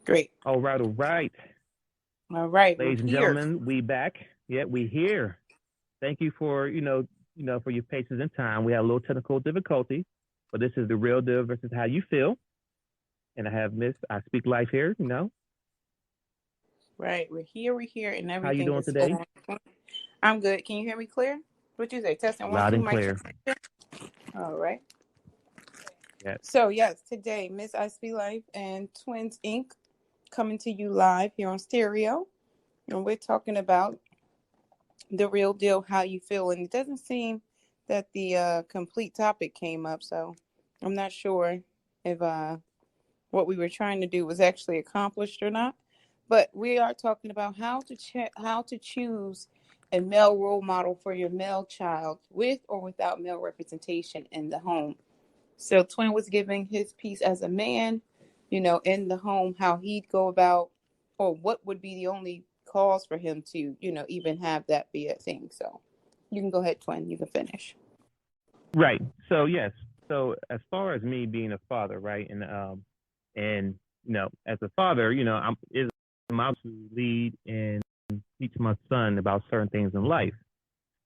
Great. All right, all right. All right, we're Ladies and here. gentlemen, we back. Yeah, we here. Thank you for, for your patience and time. We had a little technical difficulty, but this is the real deal versus how you feel. And I have Miss I Speak Life here. Right, we're here, and How you everything doing is today? on. I'm good. Can you hear me clear? What you say? Testing one, Loud two, and mic clear. check. All right. Yeah. So yes, today Miss I Speak Life and Twins Inc. coming to you live here on stereo, and we're talking about the real deal, how you feel, and it doesn't seem that the complete topic came up, so I'm not sure if what we were trying to do was actually accomplished or not. But we are talking about how to choose a male role model for your male child with or without male representation in the home. So Twin was giving his piece as a man, in the home, how he'd go about, or what would be the only cause for him to, even have that be a thing. So you can go ahead, Twin. You can finish. Right. So yes. So as far as me being a father, right, and as a father, I'm is my to lead and teach my son about certain things in life.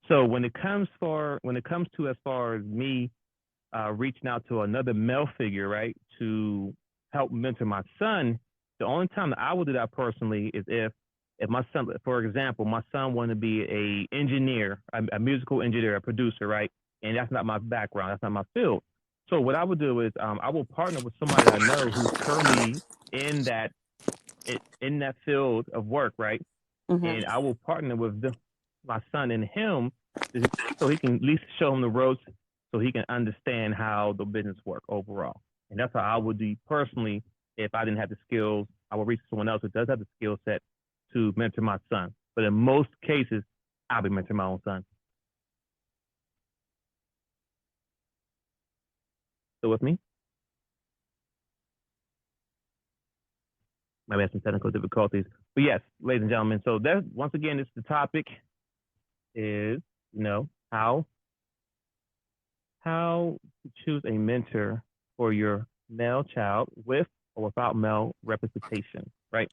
So when it comes to as far as me reaching out to another male figure, right, to help mentor my son, the only time that I will do that personally is if my son, for example, my son wanted to be a engineer, a musical engineer, a producer, right, and that's not my background, that's not my field. So what I would do is I will partner with somebody that I know who's currently in that in that field of work, right, and Mm-hmm. I will partner with my son and him so he can at least show him the ropes so he can understand how the business work overall. And that's how I would do personally if I didn't have the skills. I would reach someone else who does have the skill set to mentor my son. But in most cases, I'll be mentoring my own son. Still with me? Maybe I have some technical difficulties. But yes, ladies and gentlemen, so that once again, this the topic is, how to choose a mentor for your male child with or without male representation, right?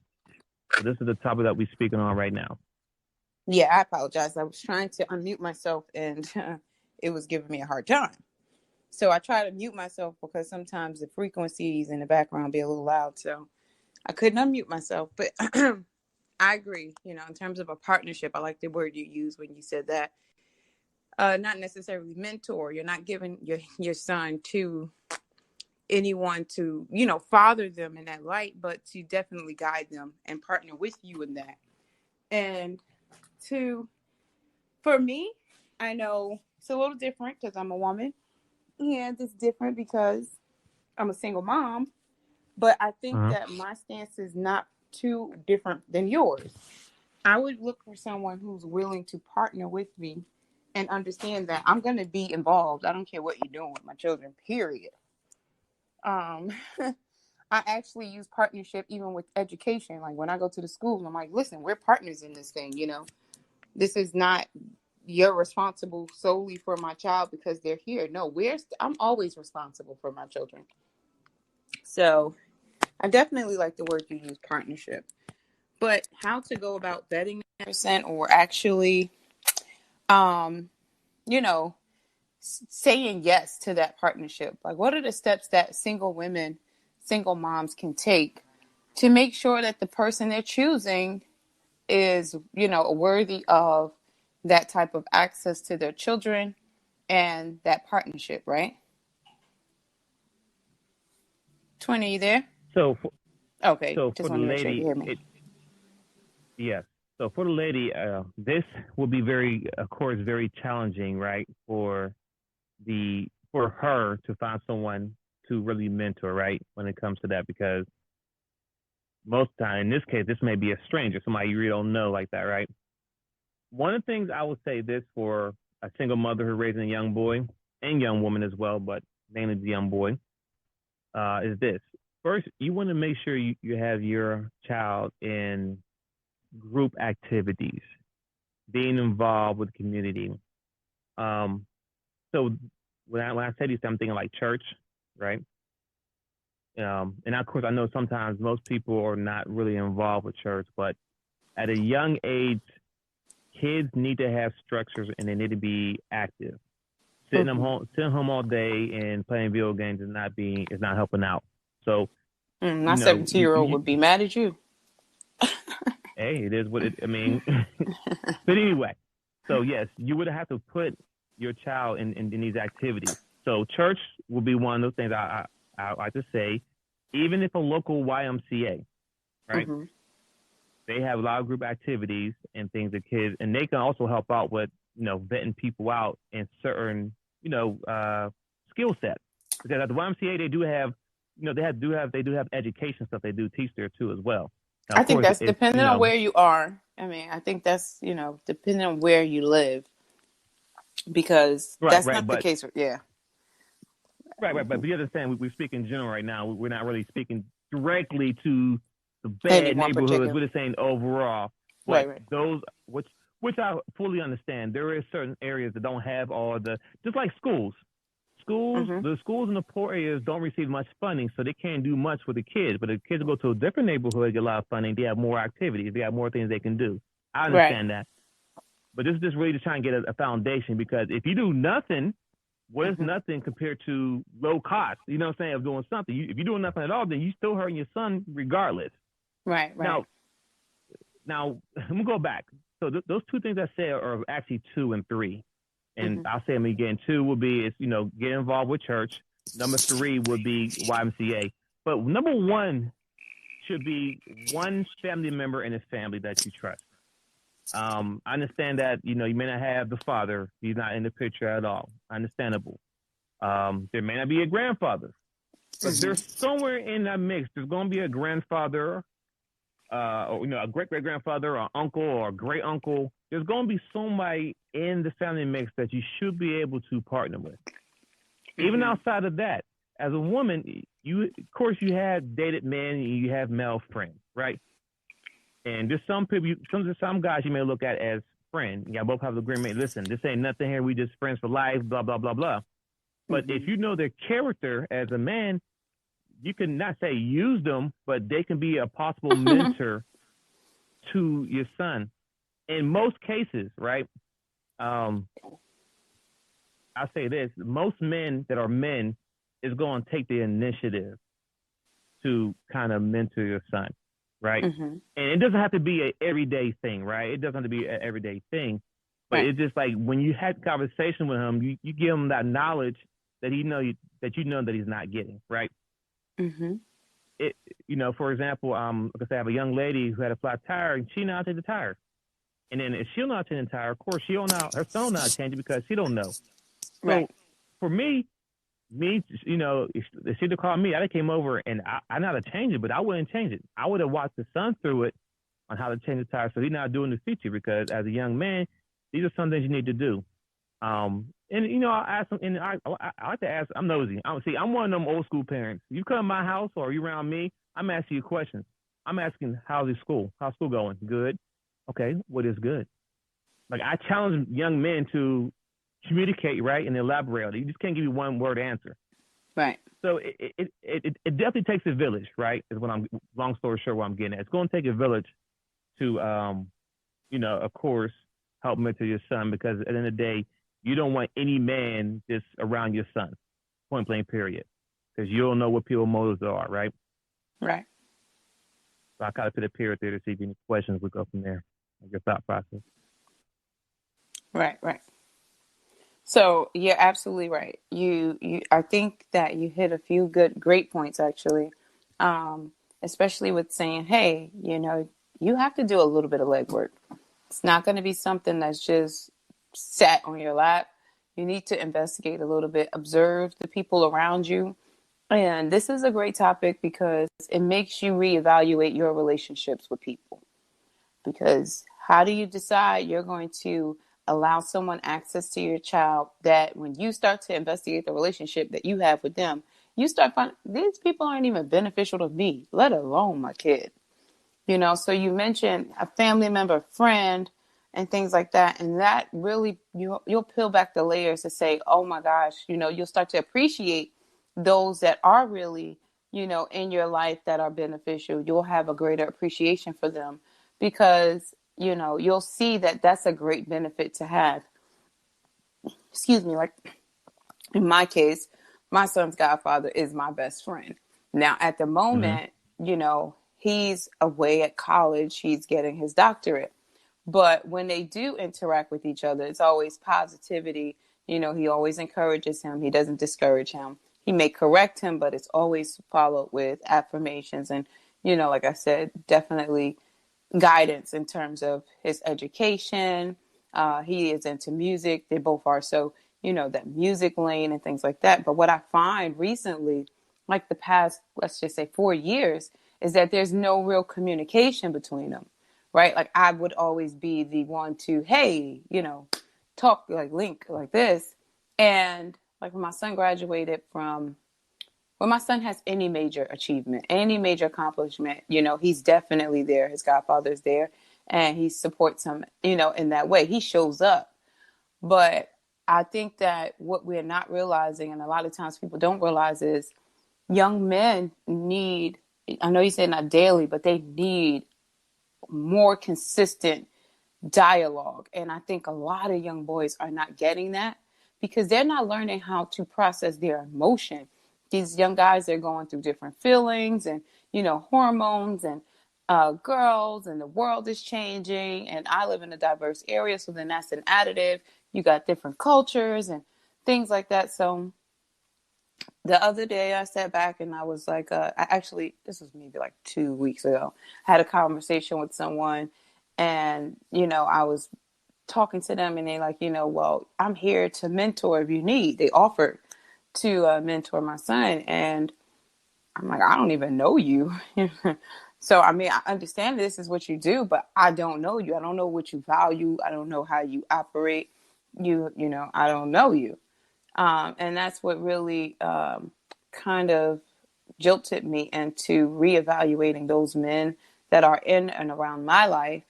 So this is the topic that we're speaking on right now. Yeah, I apologize. I was trying to unmute myself and it was giving me a hard time. So I try to mute myself because sometimes the frequencies in the background be a little loud. So I couldn't unmute myself. But I agree. In terms of a partnership, I like the word you used when you said that. Not necessarily mentor. You're not giving your son to anyone to, father them in that light, but to definitely guide them and partner with you in that. And to for me, I know it's a little different because I'm a woman, and it's different because I'm a single mom. But I think Uh-huh. that my stance is not too different than yours. I would look for someone who's willing to partner with me and understand that I'm going to be involved. I don't care what you're doing with my children, period. Um, I actually use partnership even with education. Like when I go to the school, I'm like, listen, we're partners in this thing. This is not you're responsible solely for my child because they're here. No, I'm always responsible for my children. So I definitely like the word you use, partnership. But how to go about vetting that percent or actually, um, you know, saying yes to that partnership? Like, what are the steps that single women, single moms can take to make sure that the person they're choosing is, worthy of that type of access to their children and that partnership, right? Twin, are you there? So, for, Okay, so for just the want to make sure you lady, hear me. yes. So for the lady, this will be very, of course, very challenging, right? For her to find someone to really mentor, right? When it comes to that, because most of the time, in this case, this may be a stranger, somebody you really don't know like that, right? One of the things I would say this for a single mother who's raising a young boy and young woman as well, but mainly the young boy, is this. First, you want to make sure you have your child in group activities, being involved with the community. So when I say these, I'm thinking like church, right? And of course, I know sometimes most people are not really involved with church, but at a young age, kids need to have structures and they need to be active. Mm-hmm. Sitting home all day and playing video games is not helping out. So, My you know, 17-year-old would be mad at you. hey, it is what it. I mean, but anyway, so yes, you would have to put your child in these activities. So church will be one of those things I like to say. Even if a local YMCA, right? Mm-hmm. They have a lot of group activities and things that kids, and they can also help out with vetting people out in certain skill sets. Because at the YMCA they do have they do have education stuff they do teach there too as well. Now I of think course that's if depending on where you are. I mean, I think that's, depending on where you live, because right that's right not the but case. Yeah. but the other thing we speak in general right now. We're not really speaking directly to the Any bad one neighborhoods. particular. We're just saying overall, but Right, right. those which I fully understand. There is certain areas that don't have all the just like schools. Mm-hmm. The schools in the poor areas don't receive much funding, so they can't do much for the kids. But if kids go to a different neighborhood, get a lot of funding, they have more activities, they have more things they can do. I Right. understand that, but this is just really to try and get a foundation because if you do nothing, what is Mm-hmm. nothing compared to low cost? You know what I'm saying? Of doing something. If you're doing nothing at all, then you still hurting your son regardless. Right, right. Now, let me go back. So those two things I said are actually two and three, and Mm-hmm. I'll say them again. Two would be is get involved with church. Number three would be YMCA. But number one should be one family member in his family that you trust. I understand that you may not have the father; he's not in the picture at all. Understandable. There may not be a grandfather, but Mm-hmm. there's somewhere in that mix. There's going to be a grandfather, or a great great grandfather, or uncle, or great uncle. There's going to be somebody in the family mix that you should be able to partner with. Even Mm-hmm. outside of that, as a woman, you of course you have dated men, and you have male friends, right? And there's some people, some guys you may look at as friends. Y'all both have the agreement. Listen, this ain't nothing here. We just friends for life. Blah blah blah blah. But if Mm-hmm. you know their character as a man, you can not say use them, but they can be a possible mentor to your son. In most cases, right? Um, I say this: most men that are men is going to take the initiative to kind of mentor your son, right? Mm-hmm. And it doesn't have to be an everyday thing, right? It doesn't have to be an everyday thing, but Right. it's just like when you had conversation with him, you give him that knowledge that that he's not getting, right? Mm-hmm. It for example, like I said, I have a young lady who had a flat tire and she knows how to change the tire. And then if she'll not change the tire, of course her son not change it because she don't know. Right. So for me, if she'd have called me, I'd have came over and I know how to change it, but I wouldn't change it. I would have walked the son through it on how to change the tire so he's not doing the future because as a young man, these are some things you need to do. And I ask them, and I like to ask. I'm nosy. I'm one of them old school parents. You come to my house or you around me, I'm asking you questions. I'm asking, how's school? How's school going? Good. Okay, what is good? Like I challenge young men to communicate, right, and elaborate. You just can't give me one word answer. Right. So it definitely takes a village, right? Is what I'm. Long story short, what I'm getting at. It's going to take a village to, of course, help mentor your son because at the end of the day, you don't want any man just around your son. Point blank, period. Because you don't know what people's motives are, right? Right. So I kind of put a period there to see if any questions would go from there. Like your thought process. Right. Right. So you're absolutely right. I think that you hit a few great points actually, um, especially with saying, hey, you have to do a little bit of legwork. It's not going to be something that's just sat on your lap. You need to investigate a little bit, observe the people around you. And this is a great topic because it makes you reevaluate your relationships with people. Because how do you decide you're going to allow someone access to your child that when you start to investigate the relationship that you have with them, you start finding these people aren't even beneficial to me, let alone my kid. So you mentioned a family member, friend, and things like that. And that really, you'll peel back the layers to say, oh my gosh, you'll start to appreciate those that are really in your life that are beneficial, you'll have a greater appreciation for them because, you'll see that that's a great benefit to have. Excuse me, like in my case, my son's godfather is my best friend. Now, at the Mm-hmm. moment, he's away at college, he's getting his doctorate. But when they do interact with each other, it's always positivity. He always encourages him, he doesn't discourage him. He may correct him, but it's always followed with affirmations. And, like I said, definitely guidance in terms of his education. He is into music. They both are. So, that music lane and things like that. But what I find recently, like the past, let's just say 4 years, is that there's no real communication between them, right? Like I would always be the one to, hey, talk like link like this. And like when my son graduated from when my son has any major achievement, any major accomplishment, he's definitely there. His godfather's there and he supports him, in that way. He shows up. But I think that what we're not realizing, and a lot of times people don't realize, is young men need, I know you said not daily, but they need more consistent dialogue. And I think a lot of young boys are not getting that because they're not learning how to process their emotion. These young guys are going through different feelings and, hormones and girls, and the world is changing. And I live in a diverse area. So then that's an additive. You got different cultures and things like that. So the other day I sat back and I was like, this was maybe like 2 weeks ago. I had a conversation with someone and, I was talking to them and they like, well, I'm here to mentor if you need. They offered to mentor my son. And I'm like, I don't even know you. So, I mean, I understand this is what you do, but I don't know you. I don't know what you value. I don't know how you operate. I don't know you. And that's what really kind of jilted me into reevaluating those men that are in and around my life.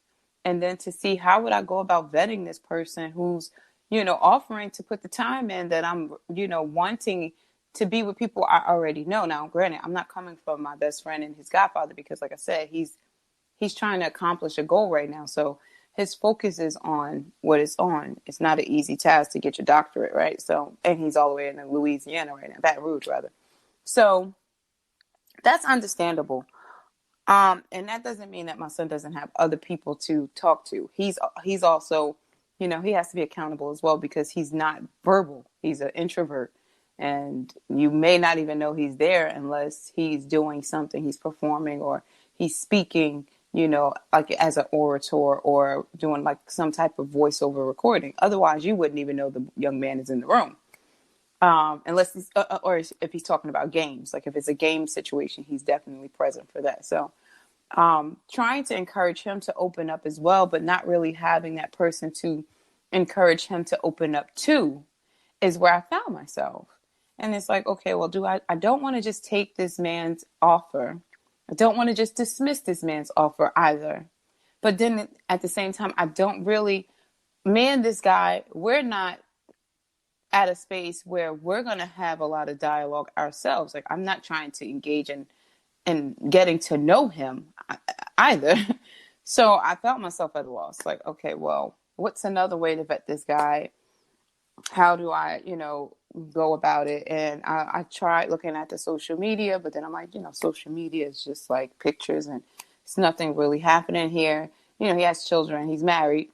And then to see how would I go about vetting this person who's, offering to put the time in that I'm, wanting to be with people I already know. Now, granted, I'm not coming from my best friend and his godfather because, like I said, he's trying to accomplish a goal right now. So his focus is on what it's on. It's not an easy task to get your doctorate, right? So, and he's all the way in Louisiana right now, Baton Rouge rather. So that's understandable. And that doesn't mean that my son doesn't have other people to talk to. He's also, he has to be accountable as well because he's not verbal. He's an introvert, and you may not even know he's there unless he's doing something, he's performing or he's speaking, like as an orator or doing like some type of voiceover recording. Otherwise, you wouldn't even know the young man is in the room. Unless he's, or if he's talking about games, like if it's a game situation, he's definitely present for that. So, trying to encourage him to open up as well, but not really having that person to encourage him to open up to is where I found myself. And it's like, okay, well, I don't want to just take this man's offer. I don't want to just dismiss this man's offer either. But then at the same time, I don't really, me and this guy, we're not at a space where we're going to have a lot of dialogue ourselves. Like I'm not trying to engage in getting to know him either. So I felt myself at a loss. Like, okay, well, what's another way to vet this guy? How do I, go about it? And I tried looking at the social media, but then I'm like, social media is just like pictures and it's nothing really happening here. He has children. He's married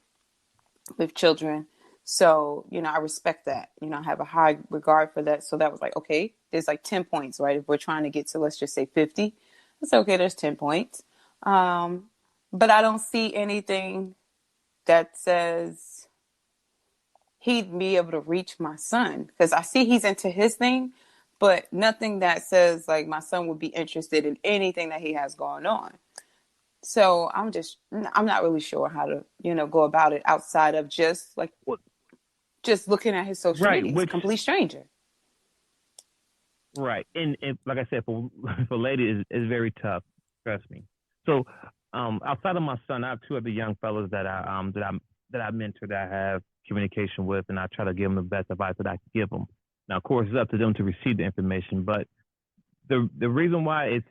with children. So, I respect that. I have a high regard for that. So that was like, okay, there's like 10 points, right? If we're trying to get to, let's just say 50, it's okay. There's 10 points. But I don't see anything that says he'd be able to reach my son because I see he's into his thing, but nothing that says like my son would be interested in anything that he has going on. So I'm not really sure how to, go about it outside of just like just looking at his social Right, media. He's a which complete stranger. right, and like I said, for for ladies, it's very tough. Trust me. So, outside of my son, I have two other young fellows that I mentor that I have communication with, and I try to give them the best advice that I can give them. Now, of course, it's up to them to receive the information, but the reason why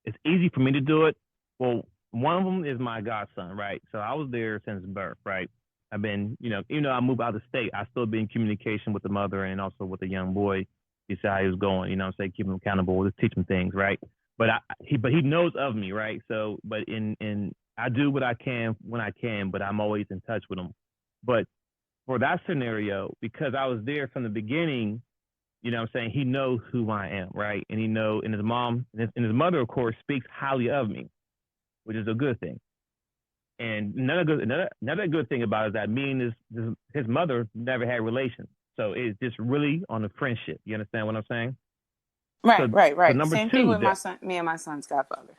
it's easy for me to do it. Well, one of them is my godson, right? So I was there since birth, right? I've been, even though I moved out of the state, I still be in communication with the mother and also with the young boy. You see how he was going, say keep him accountable, just teach him things, right? But he knows of me, right? So, but in I do what I can when I can, but I'm always in touch with him. But for that scenario, because I was there from the beginning, he knows who I am, right? And and his mom and his mother, of course, speaks highly of me, which is a good thing. And another good thing about it is that me and his mother never had relations. So it's just really on a friendship. You understand what I'm saying? Right, right, So right. number Same thing two, with my son, me and my son's godfather.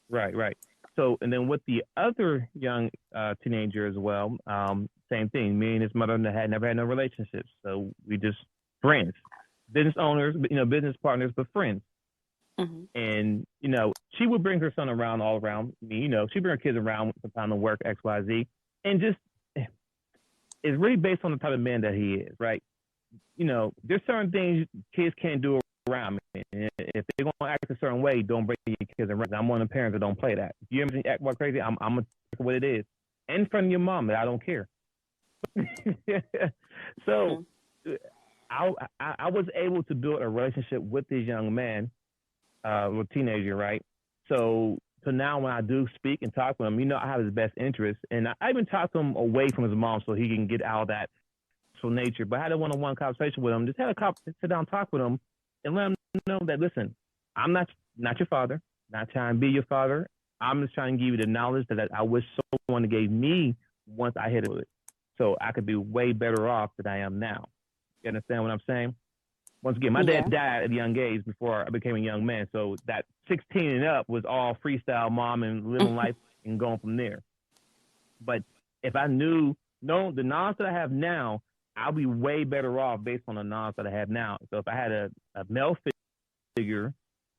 right. So, and then with the other young teenager as well, same thing. Me and his mother never had no relationships. So we just friends, business owners, business partners, but friends. Mm-hmm. And, she would bring her son around all around me. She'd bring her kids around sometime to work, X, Y, Z. And just, it's really based on the type of man that he is, right? There's certain things kids can't do around me. And if they're going to act a certain way, don't bring your kids around. I'm one of the parents that don't play that. If you ever act like crazy, I'm going to take what it is. In front of your mom, I don't care. So I was able to build a relationship with this young man, with teenager, right? So now when I do speak and talk with him, I have his best interest. And I even talk to him away from his mom so he can get out of that nature. But I had a one-on-one conversation with him. Just had a sit down talk with him and let him know that, listen, I'm not your father, not trying to be your father. I'm just trying to give you the knowledge that I wish someone gave me once I hit it, so I could be way better off than I am now. You understand what I'm saying? Once again, my dad died at a young age before I became a young man. So that 16 and up was all freestyle mom and living life and going from there. But if I knew the knowledge that I have now, I'll be way better off based on the knowledge that I have now. So if I had a male figure,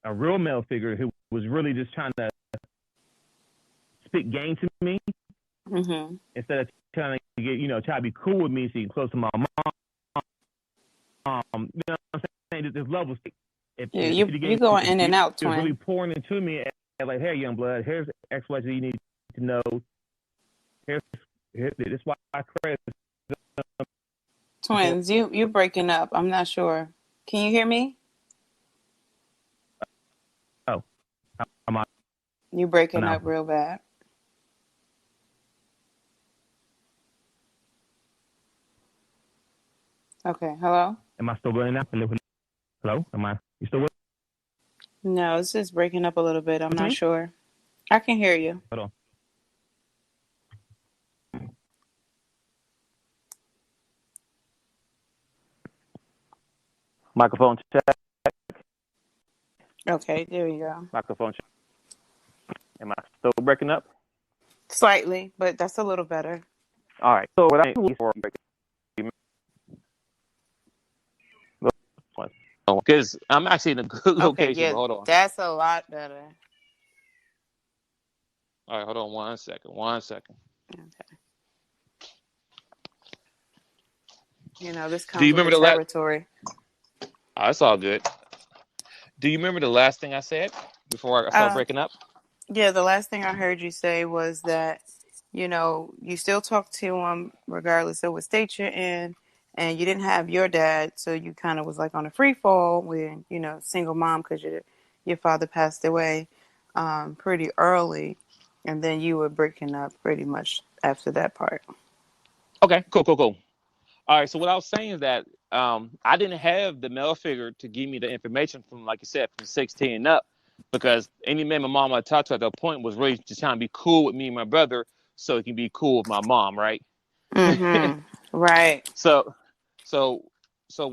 a real male figure who was really just trying to spit game to me, instead of trying to get, try to be cool with me so you can close to my mom, what I'm saying? There's levels. If you going in and out, twin. Really pouring into me and like, hey, young blood, here's X, Y, Z you need to know. Here's this is why I credit. Twins, you're breaking up. I'm not sure. Can you hear me? Oh, am I? You're breaking up real bad. Okay, hello? Am I still going now? Hello? You still with me? No, it's just breaking up a little bit. I'm not sure. I can hear you. Hold on. Microphone check. Okay, there you go. Microphone check. Am I still breaking up? Slightly, but that's a little better. All right. So what I need for because I'm actually in a good location. Okay, yeah, hold on. That's a lot better. All right, hold on 1 second. 1 second. Okay. This comes with the territory. That's all good. Do you remember the last thing I said before I started breaking up? Yeah, the last thing I heard you say was that, you still talk to him regardless of what state you're in, and you didn't have your dad, so you kind of was like on a free fall with, single mom because your father passed away pretty early, and then you were breaking up pretty much after that part. Okay, cool. All right, so what I was saying is that I didn't have the male figure to give me the information from, like you said, from 16 and up, because any man my mom I talked to at that point was really just trying to be cool with me and my brother so he can be cool with my mom, right? Mm-hmm. Right. So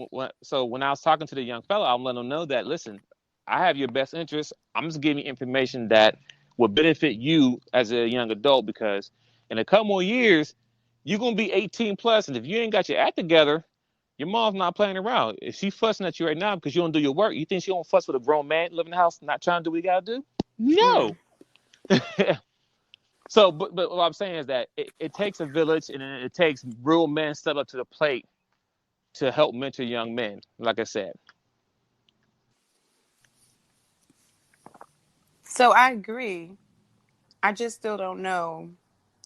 when I was talking to the young fella, I'm letting him know that, listen, I have your best interest. I'm just giving you information that will benefit you as a young adult, because in a couple more years, you're going to be 18 plus. And if you ain't got your act together, your mom's not playing around. If she's fussing at you right now because you don't do your work, you think she don't fuss with a grown man living in the house, not trying to do what he got to do? No. So, but what I'm saying is that it takes a village, and it takes real men step up to the plate to help mentor young men, like I said. So I agree. I just still don't know,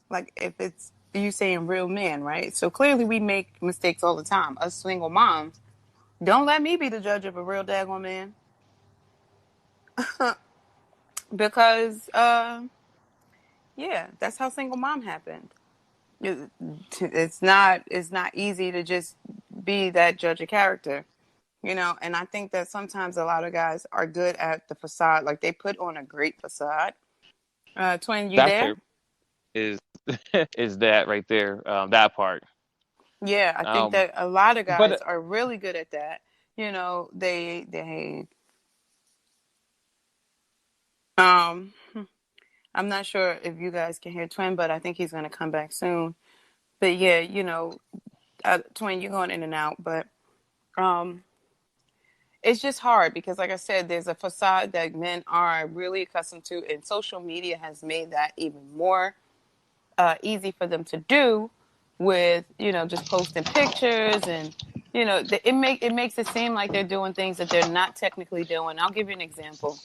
like, if it's you saying real men, right? So clearly we make mistakes all the time. Us single moms, don't let me be the judge of a real daggone man, because yeah, that's how single mom happened. It's not easy to just be that judge of character, and I think that sometimes a lot of guys are good at the facade, like they put on a great facade. Twin, you That's there? there is is that right there, that part. Yeah, I think Um, that a lot of but guys are really good at that. They um I'm not sure if you guys can hear Twin, but I think he's going to come back soon. But yeah, Twin, you're going in and out, but um it's just hard because, like I said, there's a facade that men are really accustomed to, and social media has made that even more easy for them to do, with just posting pictures, and it makes it seem like they're doing things that they're not technically doing. I'll give you an example.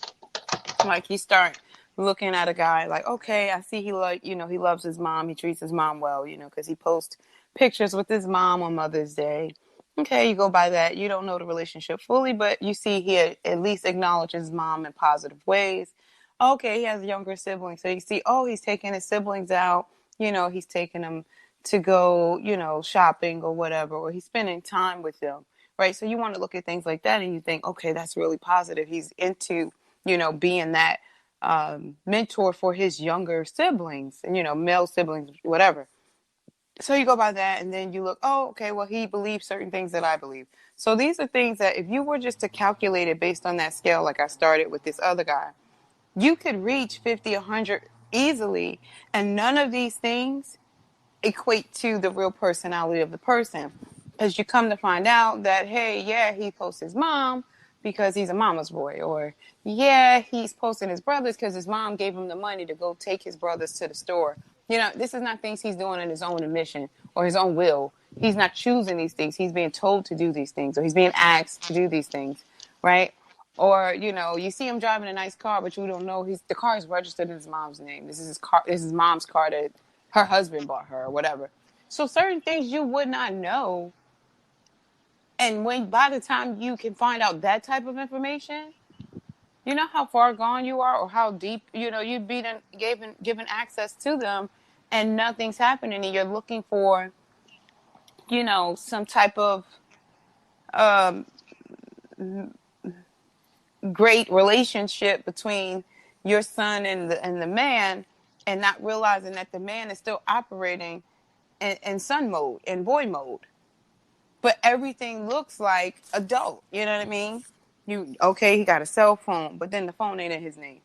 Like, you start looking at a guy like, okay, I see he loves his mom, he treats his mom well, because he posts pictures with his mom on Mother's Day. Okay, you go by that. You don't know the relationship fully, but you see he at least acknowledges mom in positive ways. Okay, he has younger siblings, so you see, oh, he's taking his siblings out. He's taking them to go, shopping or whatever, or he's spending time with them, right? So you want to look at things like that, and you think, okay, that's really positive. He's into being that mentor for his younger siblings, and male siblings, whatever. So you go by that, and then you look, oh, okay, well, he believes certain things that I believe. So these are things that if you were just to calculate it based on that scale, like I started with this other guy, you could reach 50, 100 easily, and none of these things equate to the real personality of the person. Because you come to find out that, hey, yeah, he posts his mom because he's a mama's boy. Or, yeah, he's posting his brothers because his mom gave him the money to go take his brothers to the store. This is not things he's doing in his own admission or his own will. He's not choosing these things. He's being told to do these things, or he's being asked to do these things, right? Or, you see him driving a nice car, but you don't know the car is registered in his mom's name. This is his car. This is mom's car that her husband bought her, or whatever. So certain things you would not know, and when by the time you can find out that type of information, you know how far gone you are, or how deep you've been given access to them, and nothing's happening, and you're looking for some type of um, great relationship between your son and the man, and not realizing that the man is still operating in son mode, in boy mode, but everything looks like adult. You know what I mean? Okay, he got a cell phone, but then the phone ain't in his name.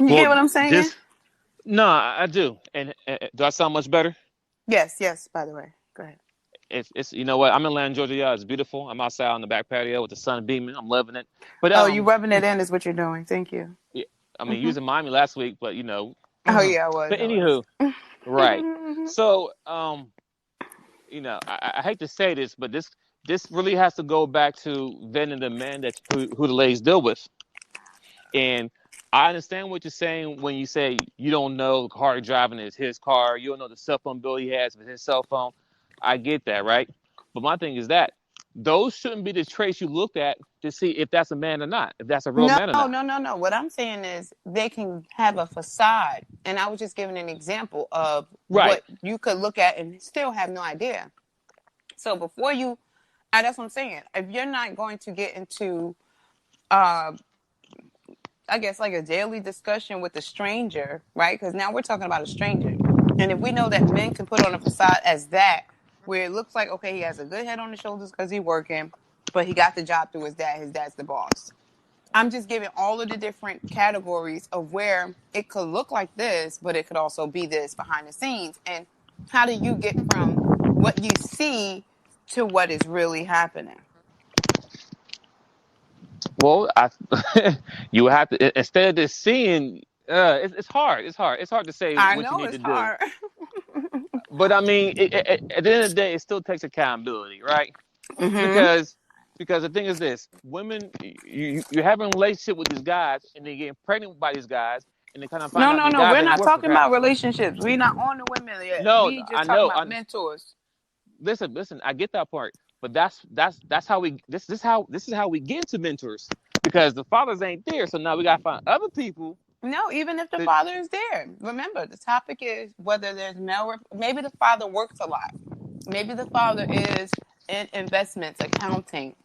You get well, what I'm saying? this no, I do. And do I sound much better? Yes, yes. By the way, go ahead. It's you know what? I'm in Atlanta, Georgia. Yeah, it's beautiful. I'm outside on the back patio with the sun beaming. I'm loving it. But Oh, you rubbing it in is what you're doing. Thank you. yeah, I mean, you Hmm. was in Miami last week, but Oh but yeah, I was. I was. anywho, right. So I hate to say this, but this really has to go back to vetting the man that who the ladies deal with. And I understand what you're saying when you say you don't know the car driving is his car, you don't know the cell phone bill he has with his cell phone. I get that, right? But my thing is that those shouldn't be the traits you look at to see if that's a man or not, if that's a real No, man or no, not. no, no. What I'm saying is they can have a facade, and I was just giving an example of Right. what you could look at and still have no idea. So before that's what I'm saying. If you're not going to get into, uh, I guess, like a daily discussion with a stranger, right? Because now we're talking about a stranger. And if we know that men can put on a facade as that, where it looks like, okay, he has a good head on his shoulders because he's working, but he got the job through his dad. His dad's the boss. I'm just giving all of the different categories of where it could look like this, but it could also be this behind the scenes. And how do you get from what you see to what is really happening? Well, you have to instead of just seeing. It's hard. It's hard. It's hard to say I what you know need to it's do. hard. But I mean, at the end of the day, it still takes accountability, right? Hmm. Because Because the thing is this: women, you're having a relationship with these guys, and they're getting pregnant by these guys, and they kind of find out these No. guys We're ain't not worth for talking crap. about relationships. We're not on the women yet. No, We I just talking know. about mentors. Listen. I get that part, but that's how we this is how we get into mentors, because the fathers ain't there. So now we gotta find other people. No, even if the That, father is there. Remember, the topic is whether there's maybe the father works a lot. Maybe the father is in investments, accounting,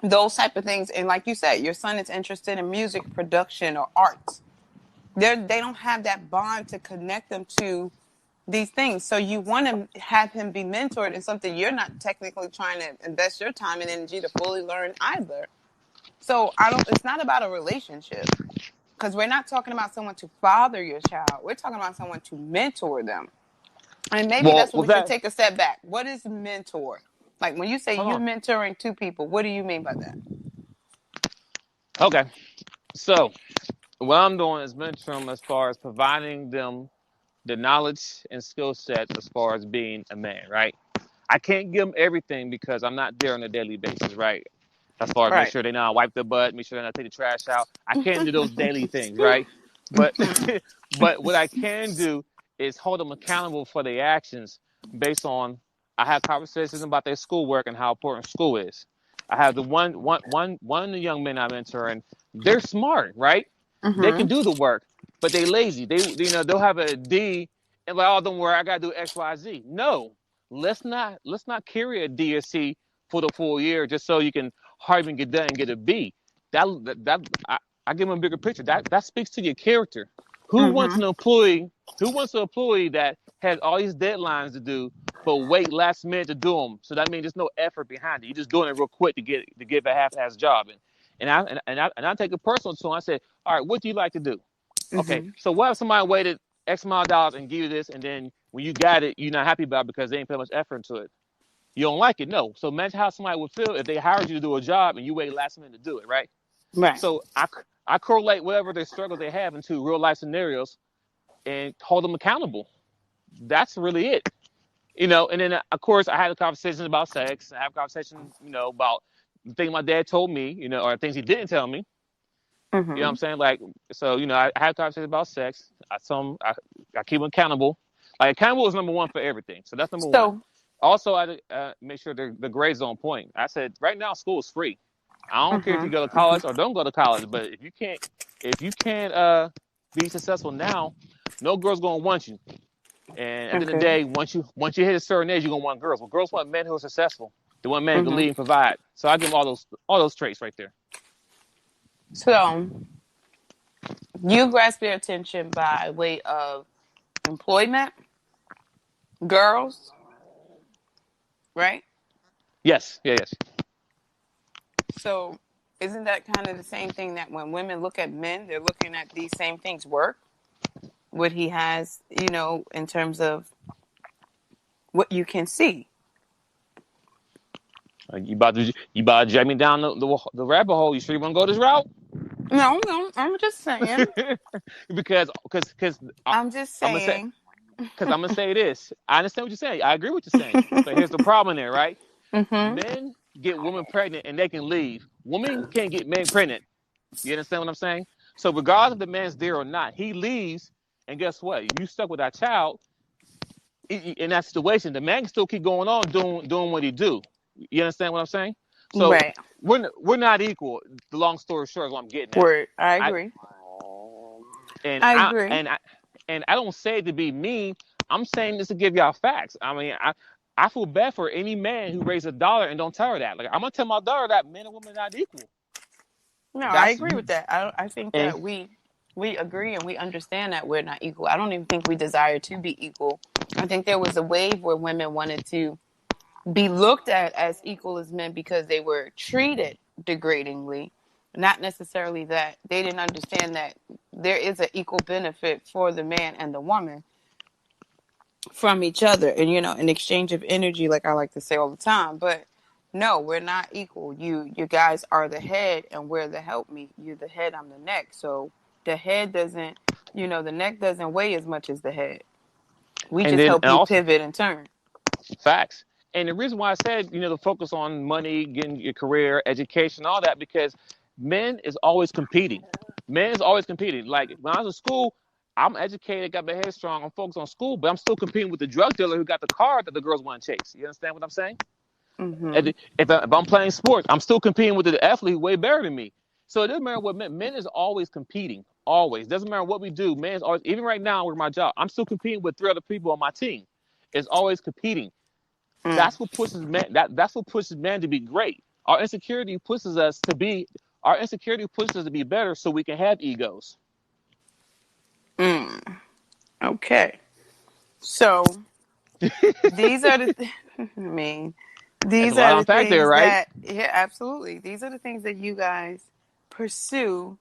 those type of things. And like you said, your son is interested in music production or arts. They don't have that bond to connect them to these things. So you want to have him be mentored in something you're not technically trying to invest your time and energy to fully learn either. So it's not about a relationship, because we're not talking about someone to father your child. We're talking about someone to mentor them. And maybe well, that's what with we should that, take a step back. What is mentor? Like when you say hold you're on. mentoring two people, what do you mean by that? Okay, so what I'm doing is mentoring as far as providing them the knowledge and skill sets as far as being a man, right? I can't give them everything because I'm not there on a daily basis, right? As far as make Right. sure they know how to wipe their butt, make sure they know how to take the trash out. I can't do those daily things, right? But but what I can do is hold them accountable for their actions based on I have conversations about their schoolwork and how important school is. I have the one of the young men I mentor, and they're smart, right? They can Mm-hmm. do the work, but they lazy. They'll have a D and like, oh, don't worry, I gotta do X, Y, Z. No, let's not carry a D or C for the full year just so you can hardly even get done and get a B. I give them a bigger picture. That speaks to your character. Who wants Mm-hmm. an employee? Who wants an employee that has all these deadlines to do, but wait last minute to do them? So that means there's no effort behind it. You're just doing it real quick to give a half-ass job. And I take it personal to them. I say, all right, what do you like to do? Okay, Mm-hmm. so what if somebody waited X amount of dollars and give you this, and then when you got it, you're not happy about it because they ain't put much effort into it. You don't like it, no. So imagine how somebody would feel if they hired you to do a job and you wait last minute to do it, right? Right. So I correlate whatever their struggles they have into real life scenarios and hold them accountable. That's really it. And then of course I had a conversation about sex. I have a conversation, about the thing my dad told me, or things he didn't tell me. You know what I'm Mm-hmm. saying? Like, so, I have conversations about sex. I tell them, I keep them accountable. Like, accountable is number one for everything. So that's number one. So, Also, I make sure the grades on point. I said, right now, school is free. I don't care if you go to college or don't go to college, but if you can't be successful now, no girl's gonna want you. And at the end of the okay. day, once you hit a certain age, you're gonna want girls. Well, girls want men who are successful. They want men who can Mm-hmm. lead and provide. So I give them all those traits right there. So you grasp their attention by way of employment, girls, right? Yes, yeah, yes. So isn't that kind of the same thing that when women look at men, they're looking at these same things work? What he has, in terms of what you can see. You about to drag me down the rabbit hole. You sure you want to go this route? No, I'm just saying. because I'm just I'm gonna say saying. because I'm gonna say this. I understand what you're saying. I agree with what you're saying. But here's the problem there, right? Mm-hmm. Men get women pregnant and they can leave. Women can't get men pregnant. You understand what I'm saying? So regardless if the man's there or not, he leaves, and guess what? You stuck with that child in that situation. The man can still keep going on doing what he do. You understand what I'm saying? So Right. we're not equal. The long story short is what I'm getting at. Word. I I agree. and I I agree. and I and I don't say it to be mean. I'm saying this to give y'all facts. I mean, I feel bad for any man who raises a dollar and don't tell her that. Like I'm gonna tell my daughter that men and women are not equal. No, I That's agree you. with that. I think And that we agree and we understand that we're not equal. I don't even think we desire to be equal. I think there was a wave where women wanted to be looked at as equal as men because they were treated degradingly, not necessarily that they didn't understand that there is an equal benefit for the man and the woman from each other, and an exchange of energy, like I like to say all the time. But no, we're not equal. You guys are the head and we're the helpmeet. You're the head, I'm the neck. So the head doesn't, the neck doesn't weigh as much as the head. We and just then help and you also pivot and turn. facts. And the reason why I said, to focus on money, getting your career, education, all that, because men is always competing. Men is always competing. Like when I was in school, I'm educated, got my head strong, I'm focused on school, but I'm still competing with the drug dealer who got the car that the girls want to chase. You understand what I'm saying? Mm-hmm. If I'm playing sports, I'm still competing with the athlete who way better than me. So it doesn't matter what men is always competing. Always. Doesn't matter what we do. Men is always, even right now with my job, I'm still competing with 3 other people on my team. It's always competing. Mm. That's what pushes men. That's what pushes men to be great. Our insecurity pushes us to be. Our insecurity pushes us to be better, so we can have egos. Mm. Okay. So these are the. I mean, There's a these lot are to the unpack there, things right? that. Yeah, absolutely. These are the things that you guys pursue,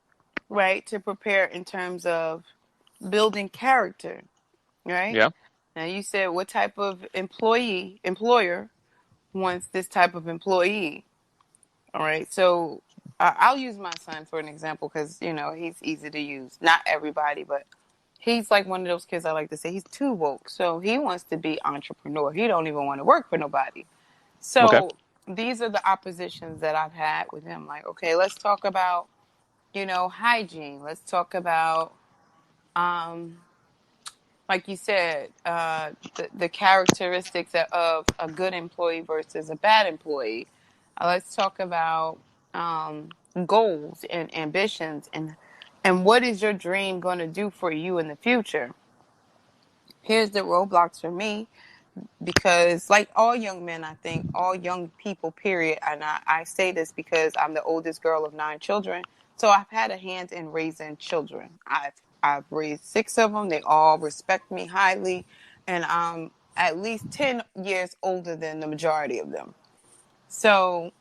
right, to prepare in terms of building character, right? Yeah. Now you said what type of employer wants this type of employee. All right. So I'll use my son for an example because, he's easy to use. Not everybody, but he's like one of those kids I like to say he's too woke. So he wants to be entrepreneur. He don't even want to work for nobody. Okay. So these are the oppositions that I've had with him. Like, okay, let's talk about, hygiene. Let's talk about, um, like you said, the characteristics of a good employee versus a bad employee. Let's talk about goals and ambitions and what is your dream going to do for you in the future. Here's the roadblocks for me because, like all young men, I think all young people, period. And I say this because I'm the oldest girl of 9 children, so I've had a hand in raising children. I've raised 6 of them. They all respect me highly, and I'm at least 10 years older than the majority of them. So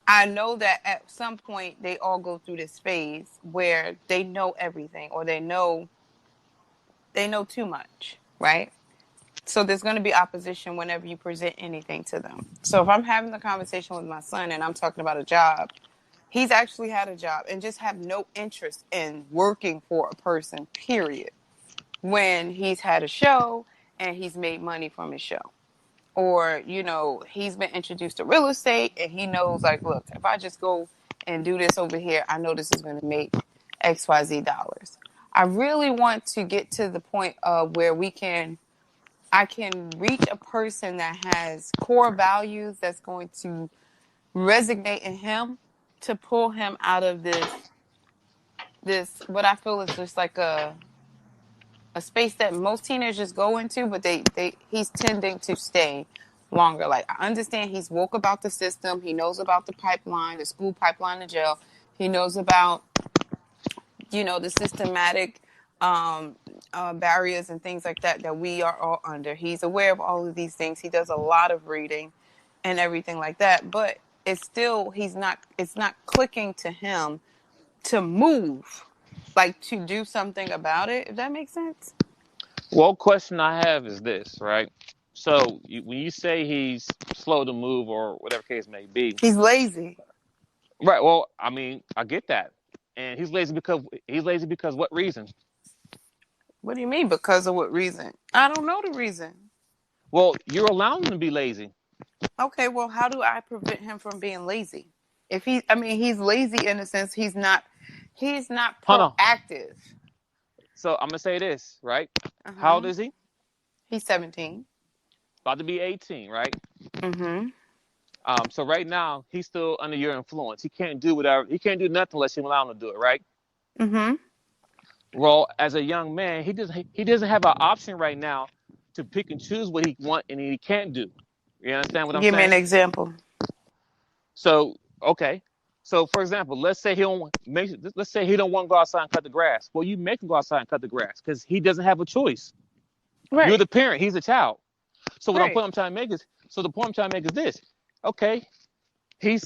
I know that at some point they all go through this phase where they know everything or they know too much, right? So there's going to be opposition whenever you present anything to them. So if I'm having the conversation with my son and I'm talking about a job, he's actually had a job and just have no interest in working for a person, period. When he's had a show and he's made money from his show. Or, he's been introduced to real estate and he knows, like, look, if I just go and do this over here, I know this is going to make XYZ dollars. I really want to get to the point of where I can reach a person that has core values that's going to resonate in him to pull him out of this what I feel is just like a space that most teenagers go into, but he's tending to stay longer. Like, I understand he's woke about the system. He knows about the pipeline, the school pipeline to jail. He knows about, the systematic barriers and things like that we are all under. He's aware of all of these things. He does a lot of reading and everything like that, but it's not clicking to him to move, like to do something about it, if that makes sense. Well, question I have is this, right? So when you say he's slow to move or whatever case may be, He's lazy. right? Well, I mean, I get that, and he's lazy because what reason? What do you mean? Because of what reason? I don't know the reason. Well, you're allowing him to be lazy. Okay, well, how do I prevent him from being lazy? He's lazy in a sense he's not Hold on. proactive. So I'm gonna say this, right? How Uh-huh. old is he? He's 17. About to be 18, right? Mm-hmm. So right now he's still under your influence. He can't do whatever. He can't do nothing unless you allow him to do it, right? Mm-hmm. Well, as a young man, he doesn't have an option right now to pick and choose what he want and he can't do. You understand what I'm Give me an saying? example. So okay. So for example, let's say he don't want to go outside and cut the grass. Well, you make him go outside and cut the grass because he doesn't have a choice. You're Right. the parent. He's a child. So what Right. I'm trying to make is the point I'm trying to make is this. Okay, he's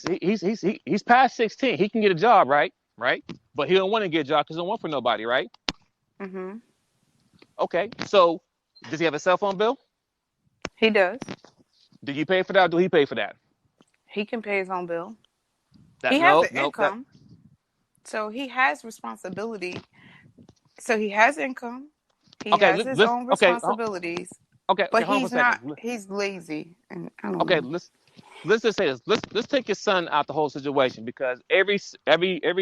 past 16. He can get a job, right? Right. But he don't want to get a job because he don't want for nobody, right? Mm-hmm. Okay. So does he have a cell phone bill? He does. Do you pay for that or do he pay for that? He can pay his own bill. That He has no, an no, that income. So he has responsibility. So he has income. He okay, has his let's own okay, responsibilities. Okay, But hold on for a he's not. second. He's lazy, and I don't Okay, know. let's just say this. Let's take your son out the whole situation, because every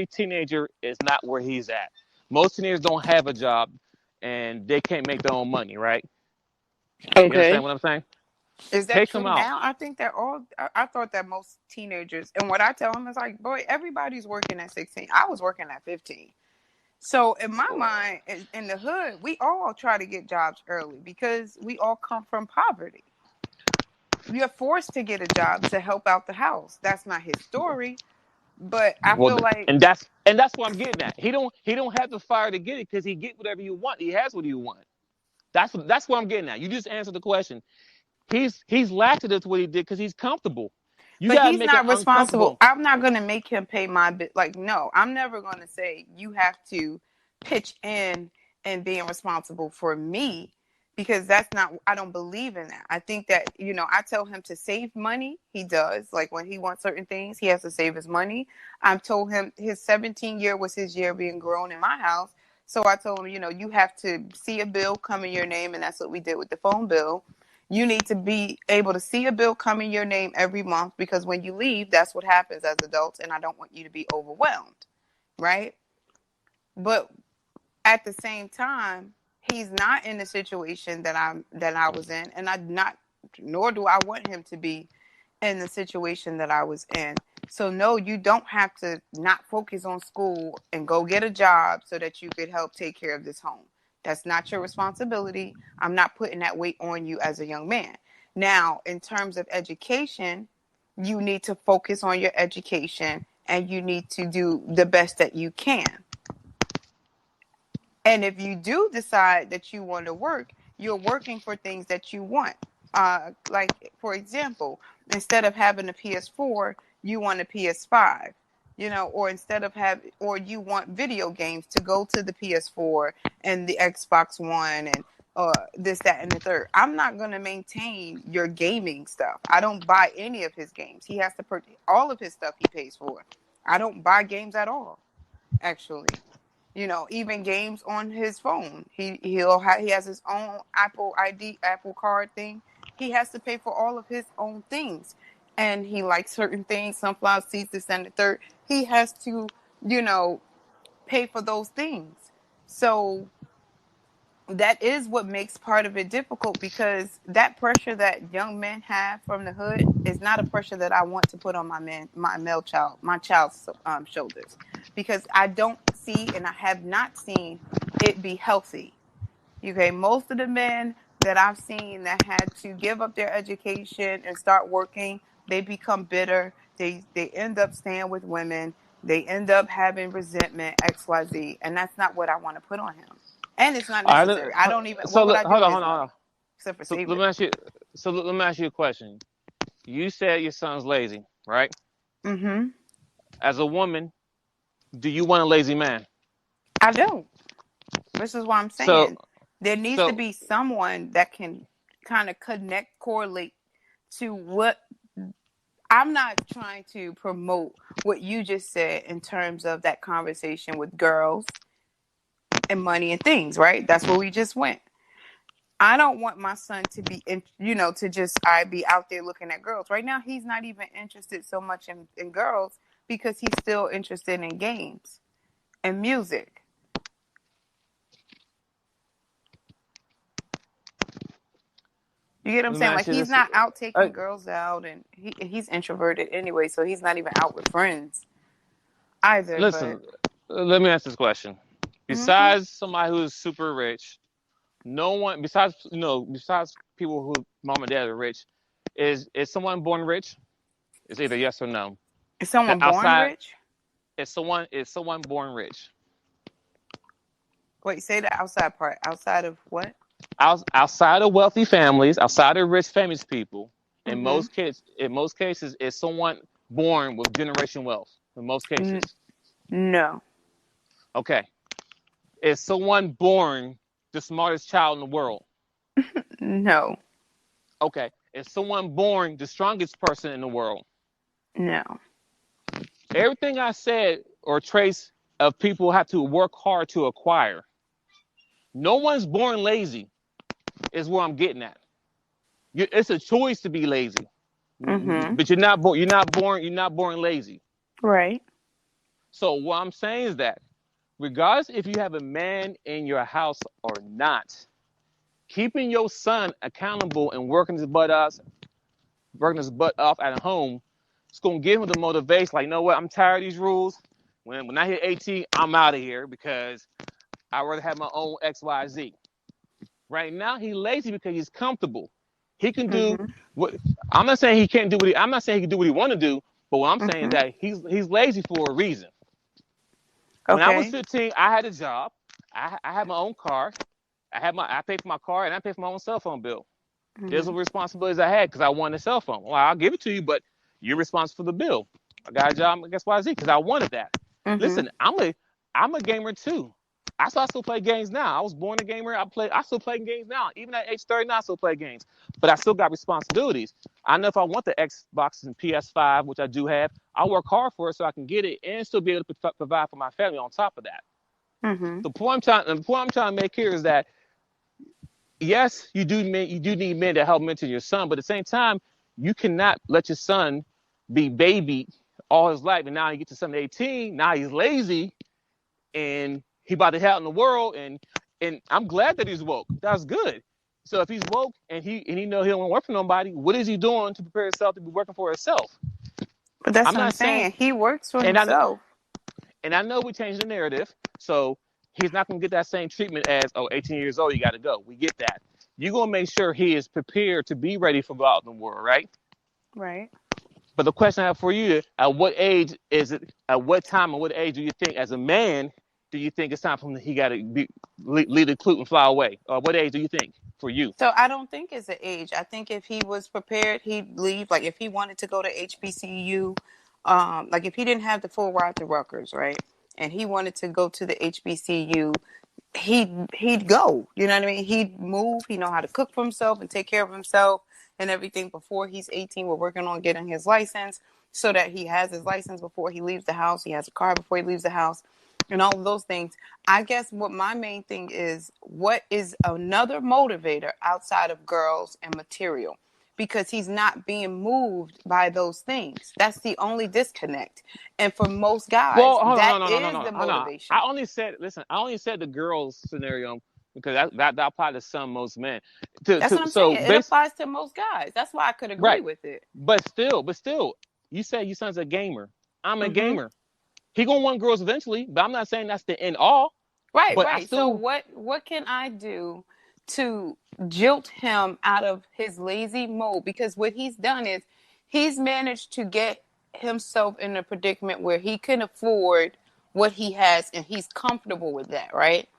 teenager is not where he's at. Most teenagers don't have a job, and they can't make their own money, right? You understand Okay. what I'm saying? Is that Take true him out. now? I think that all. I thought that most teenagers, and what I tell them is like, boy, everybody's working at 16. I was working at 15. So in my mind, in the hood, we all try to get jobs early because we all come from poverty. We are forced to get a job to help out the house. That's not his story, but I Well, feel like, and that's what I'm getting at. He don't have the fire to get it, because he get whatever you want. He has what you want. That's what I'm getting at. You just answered the question. He's latched to what he did because he's comfortable. You but gotta he's make it not responsible. uncomfortable. I'm not going to make him pay my bit. Like, no, I'm never going to say you have to pitch in and being responsible for me because that's not, I don't believe in that. I think that, I tell him to save money. He does. Like when he wants certain things, he has to save his money. I've told him his 17 year was his year being grown in my house. So I told him, you have to see a bill come in your name. And that's what we did with the phone bill. You need to be able to see a bill come in your name every month because when you leave, that's what happens as adults. And I don't want you to be overwhelmed. Right. But at the same time, he's not in the situation that I was in. And nor do I want him to be in the situation that I was in. So no, you don't have to not focus on school and go get a job so that you could help take care of this home. That's not your responsibility. I'm not putting that weight on you as a young man. Now, in terms of education, you need to focus on your education and you need to do the best that you can. And if you do decide that you want to work, you're working for things that you want. Like, for example, instead of having a PS4, you want a PS5, or or you want video games to go to the PS4 and the Xbox One and this, that, and the third. I'm not going to maintain your gaming stuff. I don't buy any of his games. He has to purchase all of his stuff he pays for. I don't buy games at all, actually. Even games on his phone. He has his own Apple ID, Apple Card thing. He has to pay for all of his own things, and he likes certain things, sunflower seeds, this and the third. He has to, pay for those things. So that is what makes part of it difficult because that pressure that young men have from the hood is not a pressure that I want to put on my child's shoulders, because I don't see and I have not seen it be healthy. Okay, most of the men that I've seen that had to give up their education and start working, they become bitter. They end up staying with women. They end up having resentment, XYZ, and that's not what I want to put on him. And it's not All right. necessary. I don't even. So What would I do hold with on, his hold on, hold on. money except for So save let it? me ask you. So let me ask you a question. You said your son's lazy, right? Mm-hmm. As a woman, do you want a lazy man? I don't. This is what I'm So saying. There needs to so be someone that can kind of correlate to what. I'm not trying to promote what you just said in terms of that conversation with girls and money and things, right? That's where we just went. I don't want my son to be, to just I be out there looking at girls. Right now, he's not even interested so much in girls because he's still interested in games and music. You get what I'm let me saying? ask Like you he's this. not out taking Uh, girls out, and he's introverted anyway, so he's not even out with friends either. But Listen, let me ask this question. hmm Besides somebody who's super rich, no one besides people who mom and dad are rich, is someone born rich? It's either yes or no. is someone born Outside, rich? is someone born rich? Wait, say the outside part. Outside of what? Outside of wealthy families, outside of rich famous people, Mm-hmm. in most cases, is someone born with generation wealth. In most cases, No, okay, is someone born the smartest child in the world? no, Okay, is someone born the strongest person in the world? no. Everything I said or trace of people have to work hard to acquire. No one's born lazy, is where I'm getting at. It's a choice to be lazy, Mm-hmm. but you're not born. You're not born lazy. Right. So what I'm saying is that, regardless if you have a man in your house or not, keeping your son accountable and working his butt off at home, it's gonna give him the motivation. Like, you know what? I'm tired of these rules. When I hit 18, I'm out of here because I'd rather have my own XYZ. Right now, he's lazy because he's comfortable. He can do Mm-hmm. what I'm not saying he can't do what I'm not saying he can do what he want to do, but what I'm saying is Mm-hmm. that he's lazy for a reason. When I was Okay. 15, I had a job. I had my own car. I paid for my car and I paid for my own cell phone bill. There's Mm-hmm. the responsibilities I had because I wanted a cell phone. Well, I'll give it to you, but you're responsible for the bill. I got a job at XYZ because I wanted that. Mm-hmm. Listen, I'm a gamer too. I still play games now. I was born a gamer. I still play games now. Even at age 39, I still play games. But I still got responsibilities. I know if I want the Xbox and PS5, which I do have, I'll work hard for it so I can get it and still be able to provide for my family on top of that. Mm-hmm. The point I'm trying to make here is that, yes, you do need men to help mentor your son, but at the same time, you cannot let your son be babied all his life, and now he gets to 17, 18, now he's lazy, and he about to help in the world, and I'm glad that he's woke. That's good. So if he's woke and he know he don't want to work for nobody, what is he doing to prepare himself to be working for himself? But that's I'm what I'm not saying, saying. He works for and I himself. and I know we changed the narrative, so he's not going to get that same treatment as, oh, 18 years old, you got to go. We get that. You're going to make sure he is prepared to be ready for go out in the world, right? Right. But the question I have for you, at what age is it, at what time and what age do you think, as a man, do you think it's time for him he got to leave the clue and fly away? Or what age do you think for you? So I don't think it's an age. I think if he was prepared, he'd leave. Like if he wanted to go to HBCU, like if he didn't have the full ride to Rutgers, right? And he wanted to go to the HBCU, he'd go. You know what I mean? He'd move. He know how to cook for himself and take care of himself and everything before he's 18. We're working on getting his license so that he has his license before he leaves the house. He has a car before he leaves the house and all of those things. I guess what my main thing is, what is another motivator outside of girls and material? Because he's not being moved by those things. That's the only disconnect. And for most guys, Well, hold on, that no, no, no, is no, no, the hold on. motivation. I only said the girls scenario because that applies to some most men. That's what I'm So saying. It applies to most guys. That's why I could agree right, with it. but still, you said your son's a gamer. I'm a Mm-hmm. gamer. He gonna want girls eventually, but I'm not saying that's the end all. Right, But I right. So still, what can I do to jilt him out of his lazy mode? Because what he's done is he's managed to get himself in a predicament where he can afford what he has and he's comfortable with that, right?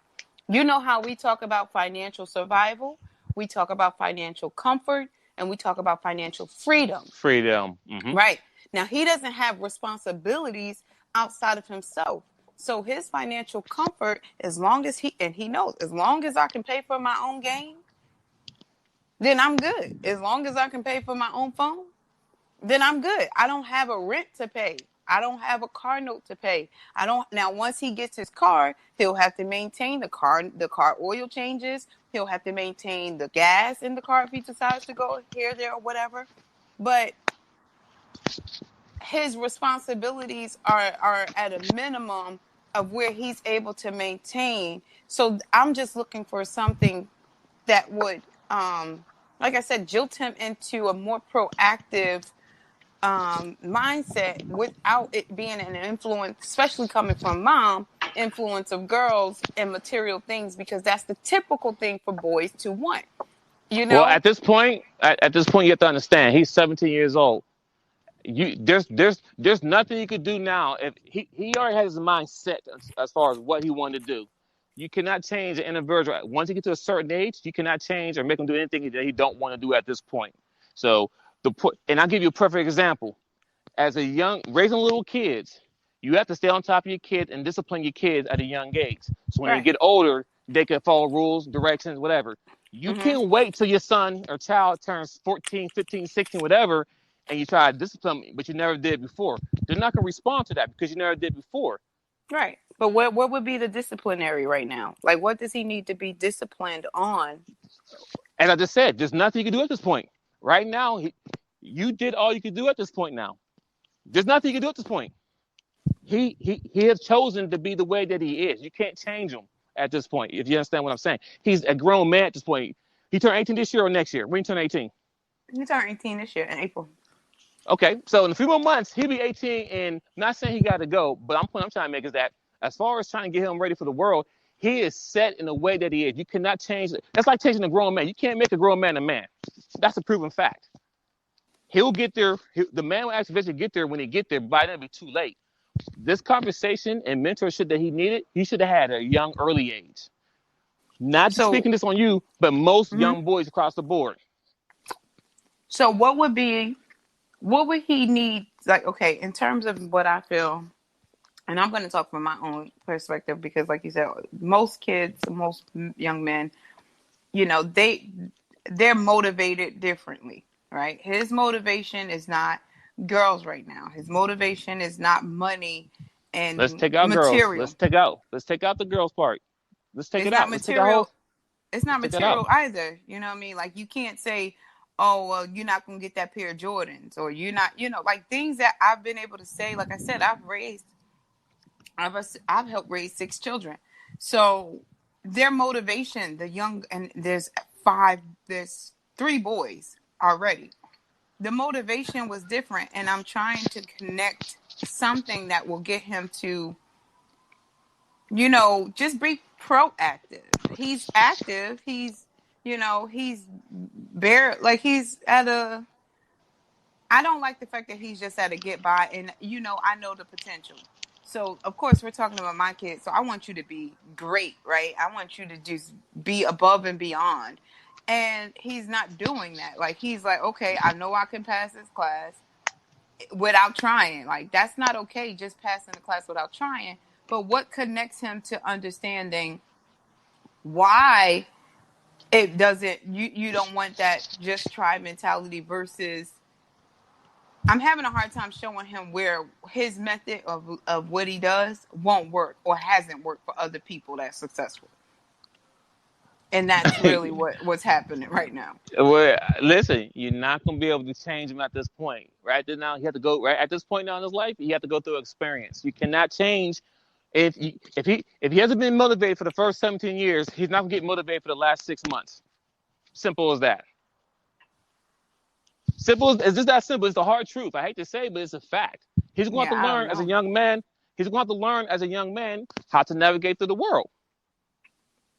You know how we talk about financial survival, we talk about financial comfort, and we talk about financial freedom. freedom. Right. Now, he doesn't have responsibilities outside of himself. So his financial comfort, as long as he knows, as long as I can pay for my own game, then I'm good. As long as I can pay for my own phone, then I'm good. I don't have a rent to pay. I don't have a car note to pay. I don't. Now, once he gets his car, he'll have to maintain the car. The car oil changes. He'll have to maintain the gas in the car if he decides to go here, there, or whatever. But his responsibilities are at a minimum of where he's able to maintain. So I'm just looking for something that would, like I said, jilt him into a more proactive mindset without it being an influence, especially coming from mom, influence of girls and material things, because that's the typical thing for boys to want, you Well, know? at this point, you have to understand he's 17 years old. There's nothing you could do now. If he already has his mind set as far as what he wanted to do. You cannot change an individual. Once you get to a certain age, you cannot change or make him do anything that he don't want to do at this point. So and I'll give you a perfect example. As a young raising little kids, you have to stay on top of your kids and discipline your kids at a young age. So when they Right. get older, they can follow rules, directions, whatever. You Mm-hmm. can't wait till your son or child turns 14, 15, 16, whatever, and you try to discipline them, but you never did before. They're not going to respond to that because you never did before. Right. But what would be the disciplinary right now? Like, what does he need to be disciplined on? As I just said, there's nothing you can do at this point. Right now, you did all you could do at this point. Now, there's nothing you can do at this point. He has chosen to be the way that he is. You can't change him at this point. If you understand what I'm saying, he's a grown man at this point. He turned 18 this year or next year? When he turn 18? He turned 18 this year in April. Okay, so in a few more months, he'll be 18, and not saying he got to go, but I'm trying to make is that as far as trying to get him ready for the world, he is set in the way that he is. You cannot change it. That's like changing a grown man. You can't make a grown man a man. That's a proven fact. He'll get there. The man will actually eventually get there. When he get there, by then it'll be too late. This conversation and mentorship that he needed, he should have had at a young, early age. Not speaking this on you, but most young boys across the board. So what would he need? Like, okay, in terms of what I feel, and I'm going to talk from my own perspective, because like you said, most kids, most young men, you know, they're motivated differently, right? His motivation is not girls right now. His motivation is not money and let's take out material. Girls. Let's take out the girls part. Let's take it out. It's not material either. You know what I mean? Like, you can't say, oh, well, you're not going to get that pair of Jordans, or you're not, you know, like things that I've been able to say. Like I said, I've helped raise 6 children. So their motivation, and there's 3 boys already. The motivation was different, and I'm trying to connect something that will get him to, you know, just be proactive. He's active. He's I don't like the fact that he's just at a get by, and, you know, I know the potential. So, of course, we're talking about my kids. So I want you to be great, right? I want you to just be above and beyond. And he's not doing that. Like, he's like, okay, I know I can pass this class without trying. Like, that's not okay, just passing the class without trying. But what connects him to understanding why it doesn't, you don't want that just try mentality versus, I'm having a hard time showing him where his method of what he does won't work or hasn't worked for other people that's successful. And that's really what's happening right now. Well, listen, you're not going to be able to change him at this point. Right now, he had to go, right at this point now in his life, he had to go through experience. You cannot change. If he hasn't been motivated for the first 17 years, he's not going to get motivated for the last 6 months. Simple as that. It's just that simple. It's the hard truth. I hate to say, but it's a fact. He's going to have to learn as a young man. He's going to have to learn as a young man how to navigate through the world.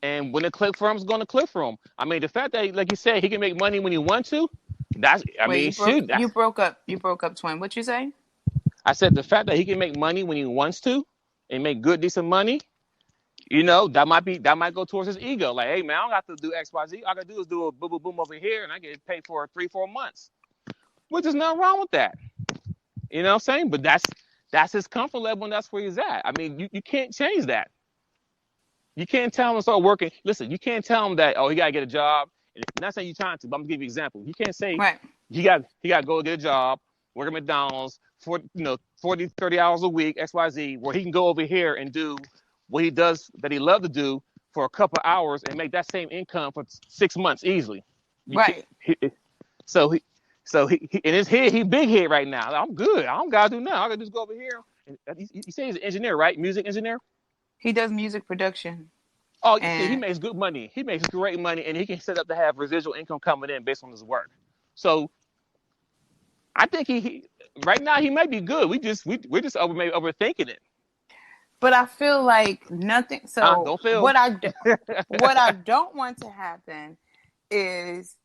And when it click for him, it's going to click for him. I mean, the fact that, like you said, he can make money when he wants to. You broke up, twin. What you say? I said the fact that he can make money when he wants to, and make good, decent money. You know, that might go towards his ego. Like, hey man, I don't have to do X, Y, Z. All I gotta do is do a boom, boom, boom over here, and I get paid for 3-4 months. Which is nothing wrong with that. You know what I'm saying? But that's his comfort level, and that's where he's at. I mean, you can't change that. You can't tell him to start working. Listen, you can't tell him that, oh, he got to get a job. And I'm not saying you're trying to, but I'm going to give you an example. You can't say he got to go get a job, work at McDonald's for 40, 30 hours a week, XYZ, where he can go over here and do what he does that he loves to do for a couple of hours and make that same income for 6 months easily. So he in his head, he big head right now. I'm good. I don't got to do nothing. I got to just go over here. And you say he's an engineer, right? Music engineer? He does music production. Oh, he makes good money. He makes great money, and he can set up to have residual income coming in based on his work. So I think he right now he might be good. We're just maybe overthinking it. But I feel like nothing. So don't feel. What I don't want to happen is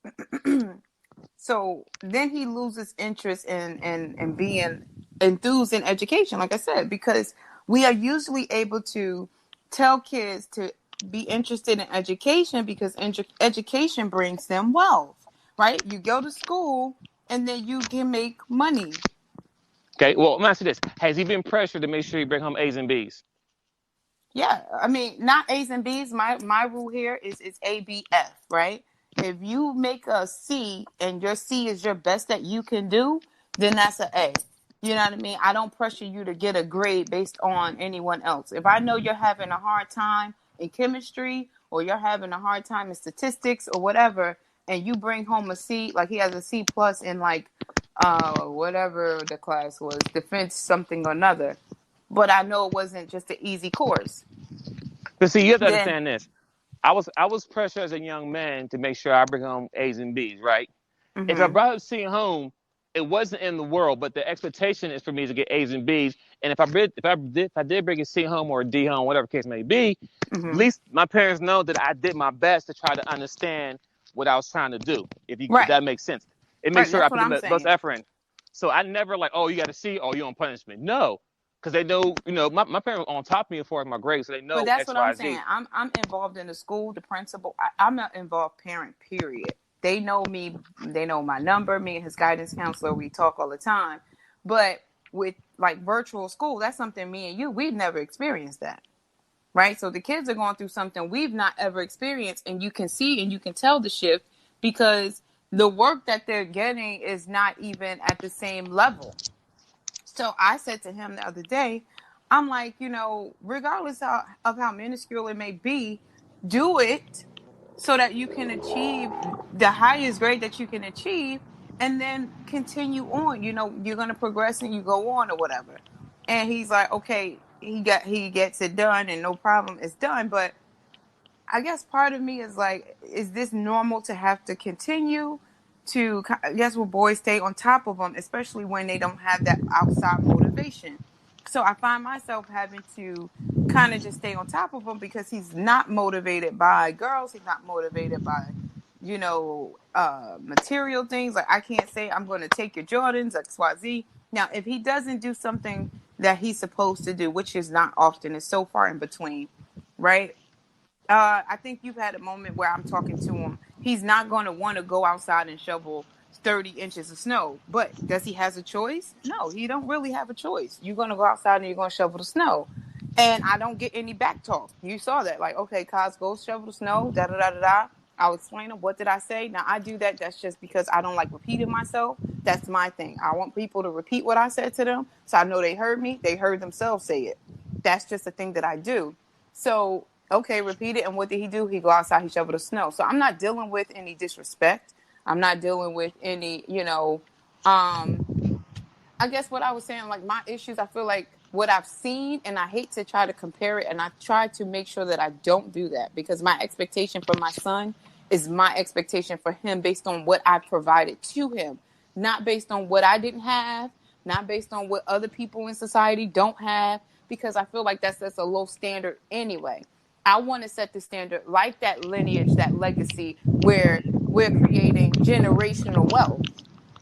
so then he loses interest in being enthused in education, like I said, because we are usually able to tell kids to be interested in education because education brings them wealth, right? You go to school and then you can make money. Okay, well, let me ask you this. Has he been pressured to make sure you bring home A's and B's? Yeah, I mean, not A's and B's. My rule here is ABF, right? If you make a C and your C is your best that you can do, then that's an A. You know what I mean? I don't pressure you to get a grade based on anyone else. If I know you're having a hard time in chemistry or you're having a hard time in statistics or whatever, and you bring home a C, like he has a C plus in like whatever the class was, defense something or another, but I know it wasn't just an easy course. But see, you have to Then understand this. I was pressured as a young man to make sure I bring home A's and B's, right? If I mm-hmm, brought a C home, it wasn't in the world, but the expectation is for me to get A's and B's. And if I did bring a C home or a D home, whatever case may be, at mm-hmm. least my parents know that I did my best to try to understand what I was trying to do. If Right, that makes sense, it makes right, sure I that's put what I'm the most saying. effort in. So I never like, oh, you got a C, oh, you on punishment. No, because they know, my parents were on top of me as far as my grades, so they But know that's X, what I'm Y, saying. Z. I'm involved in the school, the principal. I'm not involved parent, period. They know me. They know my number. Me and his guidance counselor, we talk all the time. But with like virtual school, that's something me and you, we've never experienced that. Right? So the kids are going through something we've not ever experienced, and you can see and you can tell the shift because the work that they're getting is not even at the same level. So I said to him the other day, I'm like, regardless of how minuscule it may be, do it so that you can achieve the highest grade that you can achieve and then continue on. You're going to progress and you go on or whatever. And he's like, okay, he gets it done and no problem, it's done. But I guess part of me is like, is this normal to have to continue to, I guess, will boys stay on top of them, especially when they don't have that outside motivation? So I find myself having to kind of just stay on top of him because he's not motivated by girls. He's not motivated by, material things. Like I can't say I'm going to take your Jordans, XYZ. Now, if he doesn't do something that he's supposed to do, which is not often, it's so far in between, right? I think you've had a moment where I'm talking to him. He's not going to want to go outside and shovel 30 inches of snow. But does he has a choice? No, he don't really have a choice. You're going to go outside and you're going to shovel the snow. And I don't get any back talk. You saw that. Like, okay, Kaz, go shovel the snow, da-da-da-da-da. I'll explain them. What did I say? Now, I do that. That's just because I don't like repeating myself. That's my thing. I want people to repeat what I said to them. So I know they heard me. They heard themselves say it. That's just a thing that I do. So, okay, repeat it. And what did he do? He go outside, he shoveled the snow. So I'm not dealing with any disrespect. I'm not dealing with any, I guess what I was saying, like my issues, I feel like what I've seen, and I hate to try to compare it, and I try to make sure that I don't do that because my expectation for my son is my expectation for him based on what I provided to him, not based on what I didn't have, not based on what other people in society don't have, because I feel like that's a low standard anyway. I want to set the standard like that lineage, that legacy where we're creating generational wealth.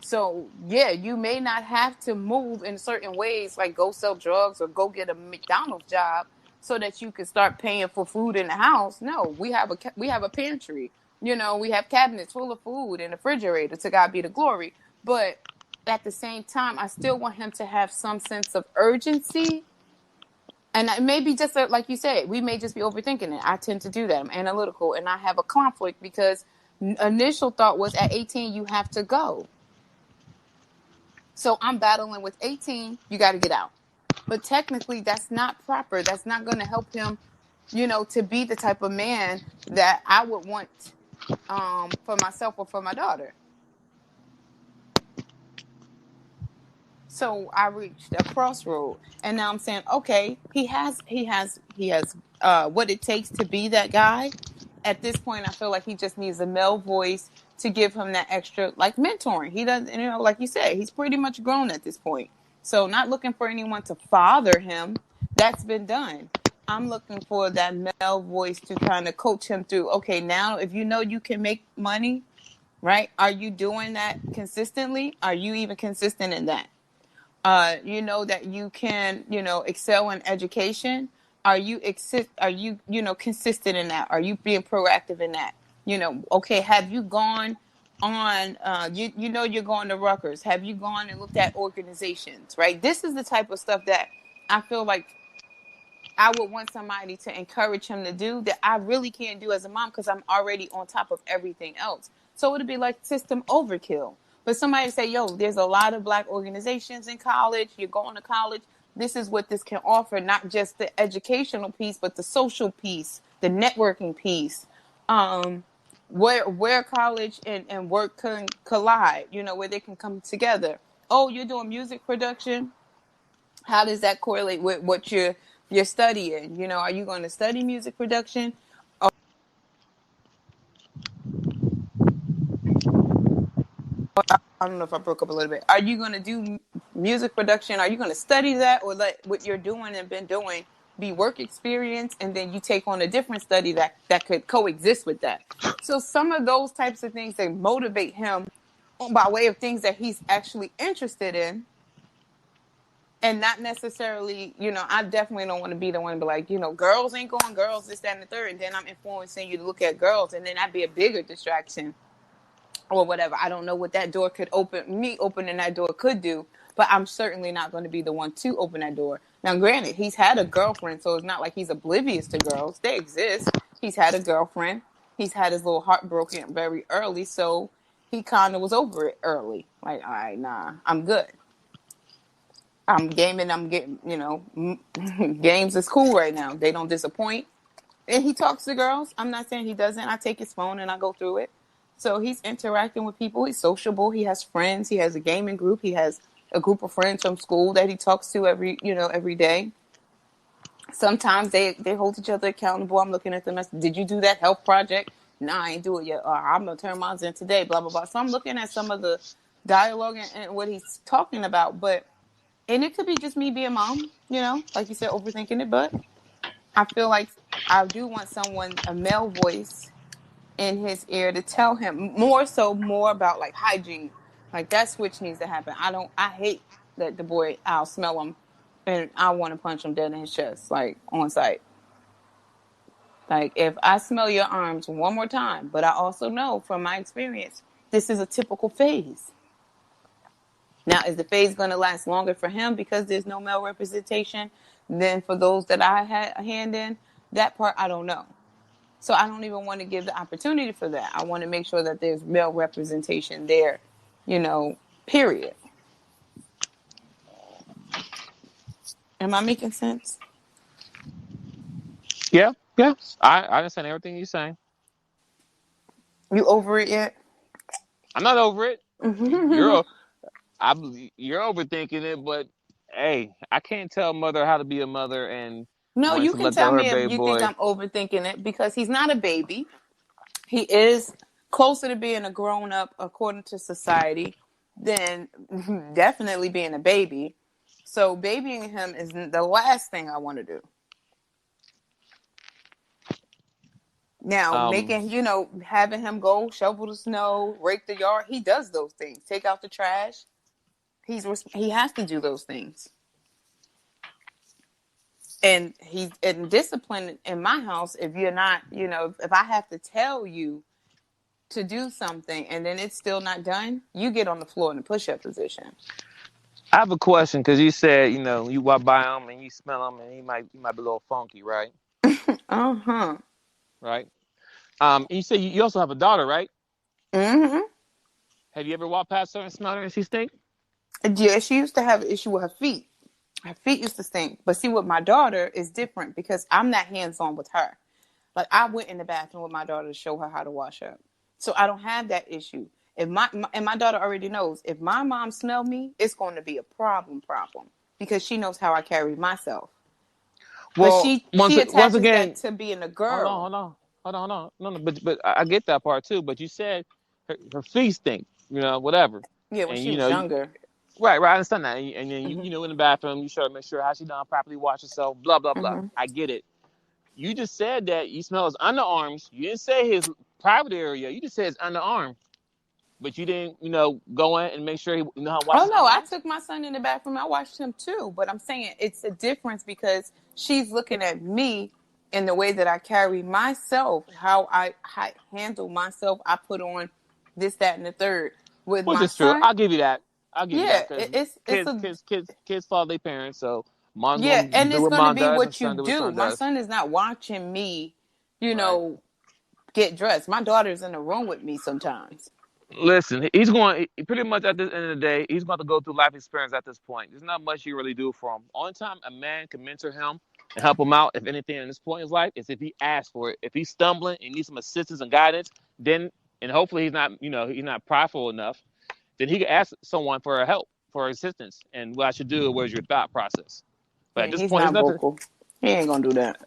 So yeah, you may not have to move in certain ways, like go sell drugs or go get a McDonald's job, so that you can start paying for food in the house. No, we have a pantry. We have cabinets full of food and a refrigerator. To God be the glory. But at the same time, I still want him to have some sense of urgency. And maybe just like you said, we may just be overthinking it. I tend to do that. I'm analytical, and I have a conflict because initial thought was at 18 you have to go. So I'm battling with 18, you got to get out. But technically, that's not proper. That's not going to help him, to be the type of man that I would want for myself or for my daughter. So I reached a crossroad, and now I'm saying, okay, he has what it takes to be that guy. At this point, I feel like he just needs a male voice to give him that extra, like mentoring. He doesn't, like you said, he's pretty much grown at this point. So not looking for anyone to father him. That's been done. I'm looking for that male voice to kind of coach him through. Okay, now if you know you can make money, right? Are you doing that consistently? Are you even consistent in that? You know that you can, excel in education. Are you consistent in that? Are you being proactive in that? Okay, have you gone on, you're going to Rutgers. Have you gone and looked at organizations, right? This is the type of stuff that I feel like I would want somebody to encourage him to do that I really can't do as a mom because I'm already on top of everything else. So it'd be like system overkill. But somebody say, yo, there's a lot of Black organizations in college. You're going to college. This is what this can offer, not just the educational piece, but the social piece, the networking piece. where college and work can collide, where they can come together. Oh, you're doing music production. How does that correlate with what you're studying? Are you going to study music production? I don't know if I broke up a little bit. Are you going to do music production? Are you going to study that, or let what you're doing and been doing be work experience, and then you take on a different study that could coexist with that? So some of those types of things that motivate him by way of things that he's actually interested in, and not necessarily, I definitely don't want to be the one to be like, girls ain't going, girls this, that, and the third, and then I'm influencing you to look at girls, and then that'd be a bigger distraction or whatever. I don't know what that door could opening that door could do, but I'm certainly not going to be the one to open that door. Now, granted, he's had a girlfriend, so it's not like he's oblivious to girls. They exist. He's had a girlfriend. He's had his little heart broken very early, so he kind of was over it early. Like, all right, nah, I'm good. I'm gaming. I'm getting, games is cool right now. They don't disappoint. And he talks to girls. I'm not saying he doesn't. I take his phone and I go through it. So he's interacting with people. He's sociable. He has friends. He has a gaming group. He has a group of friends from school that he talks to every day. Sometimes they hold each other accountable. I'm looking at them as, did you do that health project? Nah, I ain't do it yet. I'm going to turn mine in today, blah, blah, blah. So I'm looking at some of the dialogue and what he's talking about. And it could be just me being mom, like you said, overthinking it. But I feel like I do want a male voice in his ear to tell him more about like hygiene. Like that switch needs to happen. I hate that the boy, I'll smell him and I want to punch him dead in his chest, like on sight. Like if I smell your arms one more time, but I also know from my experience, this is a typical phase. Now, is the phase going to last longer for him because there's no male representation than for those that I had a hand in? That part, I don't know. So I don't even want to give the opportunity for that. I want to make sure that there's male representation there, period. Am I making sense? Yeah. I understand everything you're saying. You over it yet? I'm not over it. You're overthinking it, but hey, I can't tell mother how to be a mother and No, wanting you to can let go tell of her me if baby you think boy. I'm overthinking it because he's not a baby. He is closer to being a grown up according to society than definitely being a baby. So babying him is the last thing I want to do. Now, Um, having him go shovel the snow, rake the yard, he does those things. Take out the trash. He has to do those things. And he's in discipline in my house. If you're not, if I have to tell you to do something and then it's still not done, you get on the floor in the push-up position. I have a question because you said you walk by him and you smell him and he might be a little funky, right? Uh-huh. Right. And you say you also have a daughter, right? Mm-hmm. Have you ever walked past her and smelled her and she stink? Yeah, she used to have an issue with her feet. Her feet used to stink. But see, with my daughter is different because I'm not hands-on with her. Like I went in the bathroom with my daughter to show her how to wash up. So I don't have that issue. If my daughter already knows, if my mom smell me, it's going to be a problem because she knows how I carry myself. But Well, she once attaches that again, to being a hold girl. on, no, but I get that part too. But you said her feet stink, whatever, Yeah, when and she was younger. right, I understand that, and then Mm-hmm. in the bathroom, you sure make sure how she done properly wash herself, blah blah blah. Mm-hmm. I get it. You just said that you smell his underarms. You didn't say his private area. You just said his underarm, but you didn't, go in and make sure he how to wash Oh his no, I underarms. took my son in the bathroom. I watched him too. But I'm saying it's a difference because she's looking at me in the way that I carry myself, how I handle myself. I put on this, that, and the third. With Which my is true. son, I'll give you that. I'll give you yeah, that because it's a kids follow their parents. So mom's yeah, gonna and do it's what going to mom be does, and what you son do what do. son My does. son is not watching me, you Right. know, get dressed. My daughter's in the room with me sometimes. Listen, he's going pretty much at the end of the day. He's going to go through life experience at this point. There's not much you really do for him. Only time a man can mentor him and help him out. If anything at this point in his life, is if he asks for it. If he's stumbling and needs some assistance and guidance, then and hopefully he's not prideful enough, then he can ask someone for help, for assistance, and what I should do. Where's your thought process? But Yeah, at this he's point, there's not nothing. vocal. He ain't gonna do that.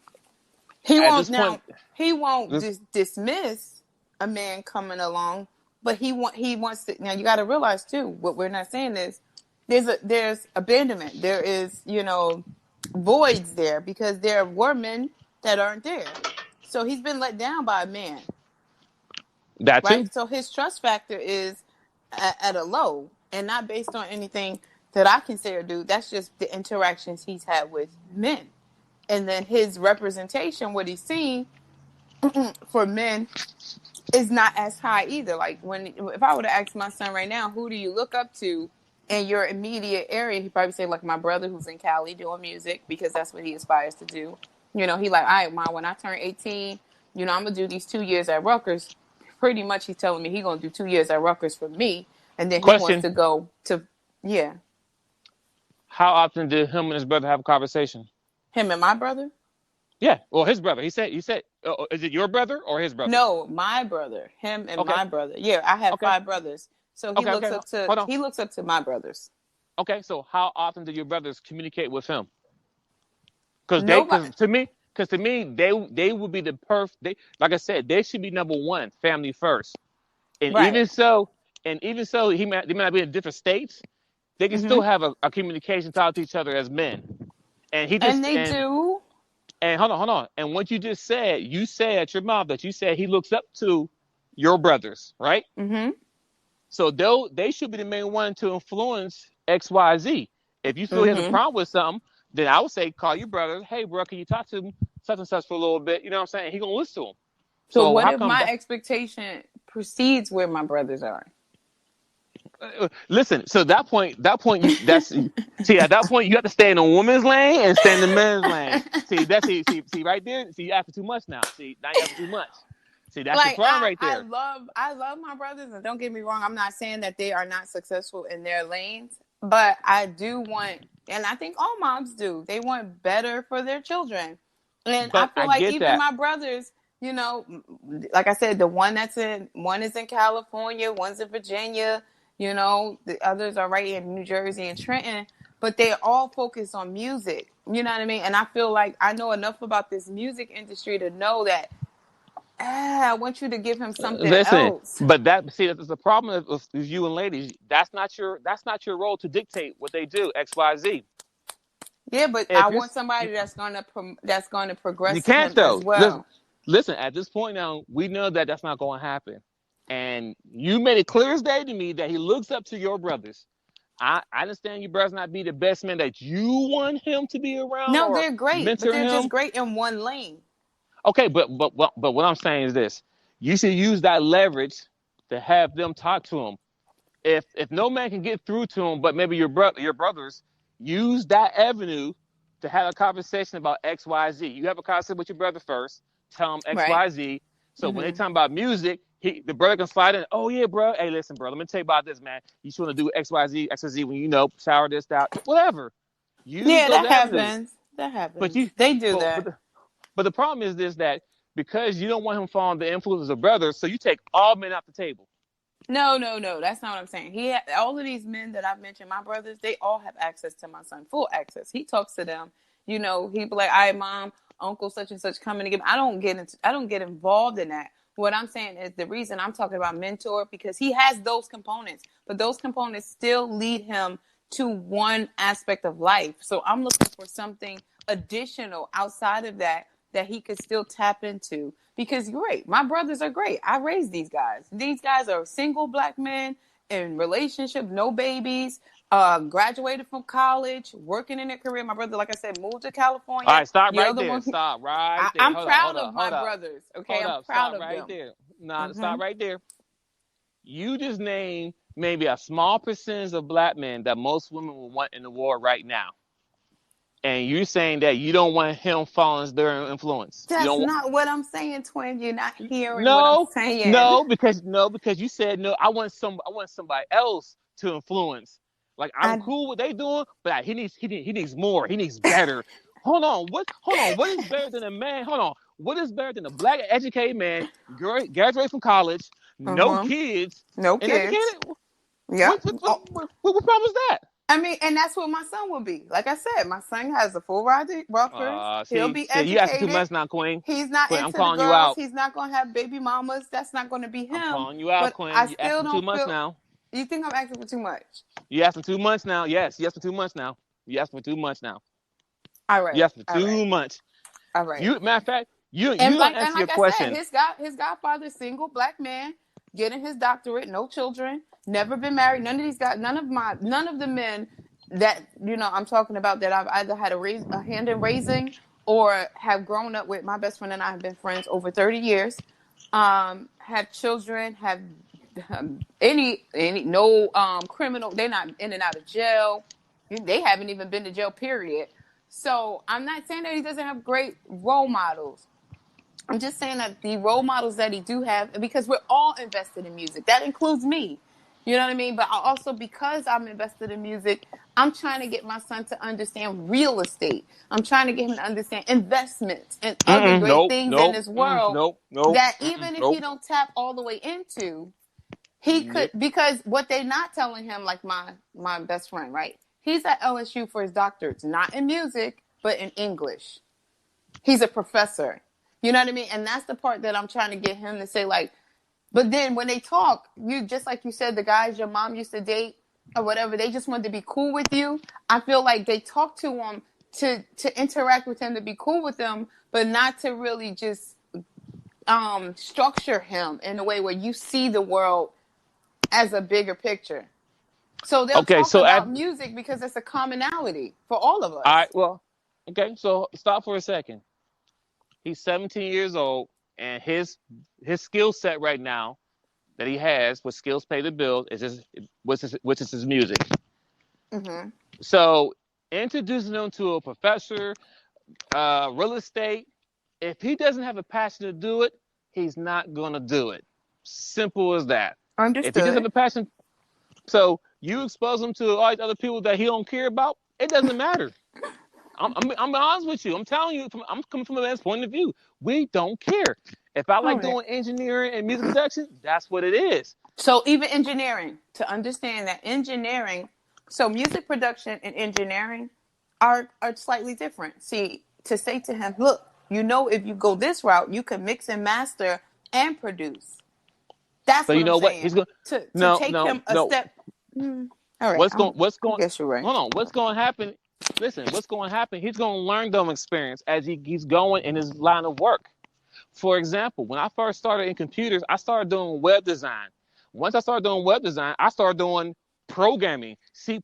He At won't this point, now. He won't dismiss a man coming along, but he wants to. Now you got to realize too. What we're not saying is there's abandonment. There is voids there because there were men that aren't there. So he's been let down by a man, that too. right? So his trust factor is at a low, and not based on anything that I can say or do. That's just the interactions he's had with men. And then his representation, what he's seen for men, is not as high either. Like if I were to ask my son right now, who do you look up to in your immediate area? He'd probably say like my brother who's in Cali doing music because that's what he aspires to do. He like, all right, Mom, when I turn 18, I'm gonna do these 2 years at Rutgers. Pretty much, he's telling me he's gonna do 2 years at Rutgers for me, and then he wants to go to How often did him and his brother have a conversation? Him and my brother? Yeah, well, his brother. He said, is it your brother or his brother? No, my brother. Him and my brother. Yeah, I have 5 brothers. So he looks up to my brothers. Okay, so how often do your brothers communicate with him? Because to me, they would be the perfect. Like I said, they should be number one, family first. And right. even so, they might be in different states. They can still have a communication, talk to each other as men. And they do. And hold on. And what you just said, you said at your mouth that you said he looks up to your brothers, right? Mm-hmm. So they should be the main one to influence XYZ. If you feel he has a problem with something, then I would say call your brother. Hey, bro, can you talk to him such and such for a little bit? You know what I'm saying? He gonna listen to him. So what if my expectation precedes where my brothers are? Listen. So at that point, at that point, you have to stay in a woman's lane and stay in the men's lane. See right there. See, you asking too much now. See, now you asking too much. See, that's the problem right there. I love my brothers, and don't get me wrong. I'm not saying that they are not successful in their lanes, but I do want, and I think all moms do. They want better for their children, and I feel like even my brothers. Like I said, one is in California, one's in Virginia. The others are right in New Jersey and Trenton, but they're all focused on music. You know what I mean? And I feel like I know enough about this music industry to know that I want you to give him something else. But that's the problem with you and ladies. That's not your role to dictate what they do. XYZ. Yeah, but I want somebody that's gonna progress. You can't though. As well. Listen. At this point now, we know that that's not going to happen. And you made it clear as day to me that he looks up to your brothers. I understand your brothers not be the best man that you want him to be around. No, they're great, but they're just great in one lane. Okay, but what I'm saying is this: you should use that leverage to have them talk to him. If no man can get through to him, but maybe your brothers, use that avenue to have a conversation about XYZ. You have a conversation with your brother first. Tell him XYZ. Right. So when they talk about music, the brother can slide in. Oh yeah, bro. Hey, listen, bro. Let me tell you about this, man. You just want to do XYZ when shower this out, whatever. That happens. That happens. But they do that. But the problem is this: that because you don't want him following the influence of brothers, so you take all men off the table. No. That's not what I'm saying. All of these men that I've mentioned, my brothers, they all have access to my son, full access. He talks to them. He'd be like, "All right, mom, uncle such and such coming to get me." I don't get involved in that. What I'm saying is the reason I'm talking about mentor, because he has those components, but those components still lead him to one aspect of life. So I'm looking for something additional outside of that he could still tap into. Because great, my brothers are great. I raised these guys. These guys are single black men in relationship, no babies, graduated from college, working in their career. My brother, like I said, moved to California. All right, stop right there. Stop right there. I'm proud of my brothers. Okay, I'm proud of them. Right there. No, stop right there. You just named maybe a small percentage of black men that most women will want in the war right now. And you're saying that you don't want him following their influence. That's not what I'm saying, twin. You're not hearing what I'm saying. No, because you said no. I want somebody else to influence. Like I'm cool with what they doing, but he needs more. He needs better. Hold on. What is better than a man? Hold on. What is better than a black educated man, graduate from college, no Uh-huh. kids, No and kids. educated? Yep. Oh, What problem is that? I mean, and that's what my son will be. Like I said, my son has a full ride to Rutgers. He'll See, be you asking too educated. much now, Queen. He's not Queen, I'm into the calling you girls. out. He's not going to have baby mamas. That's not going to be I'm him. calling you out, But I Queen. You still asking too don't much feel. now. You think I'm asking for too much? You asking too much now. Yes, you asking too much now. You asking for too much now. All You right. asking for All right. too much. All right. Matter of fact, you And don't like answer your I said, question. his godfather, single black man, getting his doctorate, no children, never been married. None of the men that I'm talking about that I've either had a hand in raising or have grown up with. My best friend and I have been friends over 30 years. Have children, have any no criminal. They're not in and out of jail. They haven't even been to jail. Period. So I'm not saying that he doesn't have great role models. I'm just saying that the role models that he do have, because we're all invested in music. That includes me. You know what I mean? But also, because I'm invested in music, I'm trying to get my son to understand real estate. I'm trying to get him to understand investments and other great Nope, things in nope, this world nope, nope, that even if he nope. don't tap all the way into, he could, Nope. because what they're not telling him, like my best friend, right? He's at LSU for his doctorates, not in music, but in English. He's a professor. You know what I mean? And that's the part that I'm trying to get him to say, like, but then when they talk, you just like you said, the guys your mom used to date or whatever, they just wanted to be cool with you. I feel like they talk to him to interact with him, to be cool with them, but not to really just structure him in a way where you see the world as a bigger picture. So they'll Okay, talk so about music because it's a commonality for all of all us. right, well, okay, so stop for a second. He's 17 years old, and his skill set right now that he has, what skills pay the bills, which is his music. Mm-hmm. So introducing him to a professor, real estate, if he doesn't have a passion to do it, he's not gonna do it. Simple as that. If he doesn't Understood. have a passion, so you expose him to all these other people that he don't care about, it doesn't matter. I'm honest with you. I'm telling you, I'm coming from a man's point of view. We don't care. If I All like right. doing engineering and music production, that's what it is. So even engineering, to understand that engineering, so music production and engineering are slightly different. See, to say to him, look, if you go this route, you can mix and master and produce. That's So what you I'm know what? He's saying. going To no, take no, him a no. step. All right. What's I going guess you're right. hold on, what's going to happen? Listen, what's going to happen? He's going to learn them experience as he's going in his line of work. For example, when I first started in computers, I started doing web design. Once I started doing web design, I started doing programming, C++,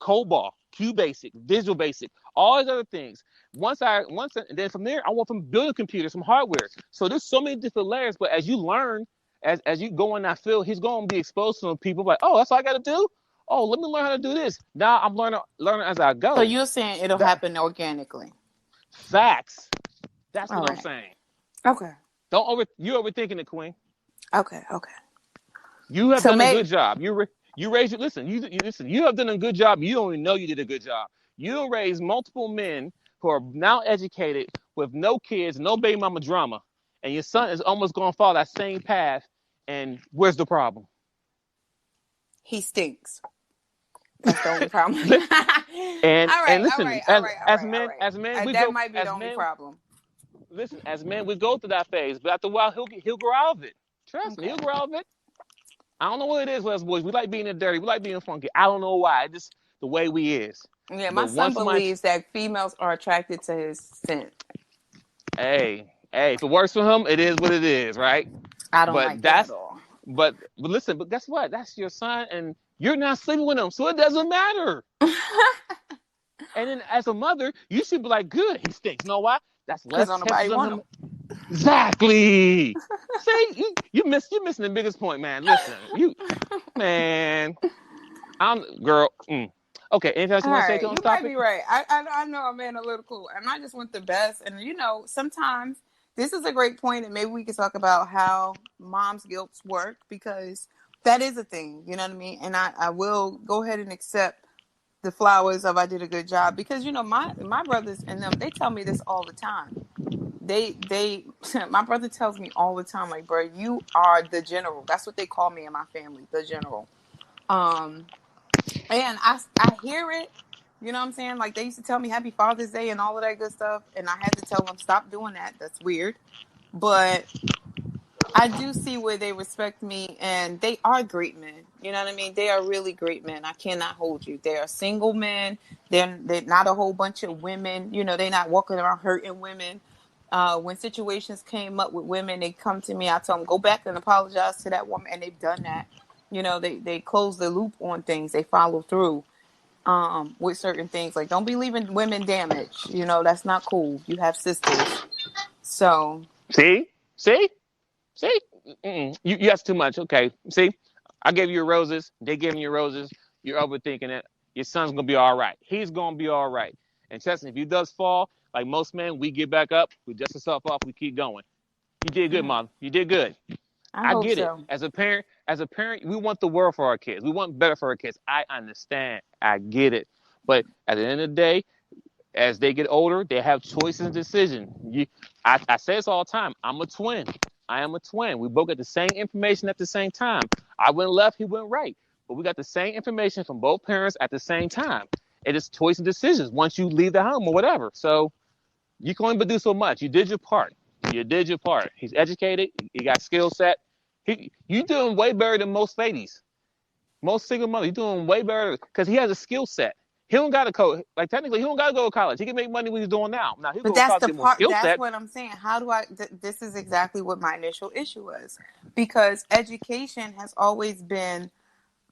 COBOL, QBasic, Visual Basic, all these other things. And then from there, I went from building computers, from hardware. So there's so many different layers. But as you learn, as you go in that field, he's going to be exposed to some people like, oh, that's all I got to do. Oh, let me learn how to do this. Now I'm learning as I So go. you're saying it'll That happen organically. facts. That's All what I'm right. saying. Okay. You're overthinking it, Queen. Okay. Okay. You have So done a May. good job. You raised it. Listen, you listen. You have done a good job. You don't even know you did a good job. You raised multiple men who are now educated with no kids, no baby mama drama, and your son is almost going to follow that same path. And where's the problem? He stinks. That's the only problem. all and right, all listen, right, all right, all right, all as right. men we That go might be the as only men problem. listen as men we go through that phase, but after a while he'll grow out of it. Trust me, Okay. he'll grow out of it. I don't know what it is with us boys. We like being dirty. We like being funky. I don't know why. It's just the way we is. Yeah, my But son once somebody, believes that females are attracted to his scent. hey, if it works for him, it is what it is, right? I don't But like that at that's, all. but listen, but guess what? That's your son, and you're not sleeping with him, so it doesn't matter. And then as a mother, you should be like, good, he stinks. You know why? That's Because less don't chances nobody of want him. him. Exactly. See, you're missing the biggest point, man. Listen, man, girl. Okay, anything else All you want to say right, to on you this might topic? be right. I know I'm analytical, and I just want the best. And sometimes this is a great point, and maybe we could talk about how mom's guilts work, because that is a thing. You know what I mean? And I will go ahead and accept the flowers of I did a good job, because you know my brothers and them, they tell me this all the time. They my brother tells me all the time, like, bro, you are the general. That's what they call me in my family, the general. And I hear it. You know what I'm saying? Like, they used to tell me Happy Father's Day and all of that good stuff, and I had to tell them stop doing that. That's weird. But I do see where they respect me, and they are great men. You know what I mean? They are really great men. I cannot hold you. They are single men. They're not a whole bunch of women. You know, they're not walking around hurting women. When situations came up with women, they come to me. I tell them, go back and apologize to that woman, and they've done that. You know, they close the loop on things. They follow through with certain things. Like, don't be leaving women damaged. You know, that's not cool. You have sisters. So. See? You asked too much. Okay. See, I gave you your roses. They gave me your roses. You're overthinking it. Your son's gonna be all right. He's gonna be all right. And trust me, if he does fall, like most men, we get back up, we dust ourselves off, we keep going. You did good, Mom. You did good. I I hope get it. so. As a parent, we want the world for our kids. We want better for our kids. I understand. I get it. But at the end of the day, as they get older, they have choices and decisions. I say this all the time. I'm a twin. I am a twin. We both get the same information at the same time. I went left, he went right. But we got the same information from both parents at the same time. It is choice and decisions once you leave the home or whatever. So you can only do so much. You did your part. You did your part. He's educated. He got skill set. You doing way better than most ladies. Most single mothers, you're doing way better because he has a skill set. He don't got to go, like technically, he don't got to go to college. He can make money what he's doing now. Now, he'll But go to that's college to the get more part. skill That's set. what I'm saying. How do I? This is exactly what my initial issue was, because education has always been,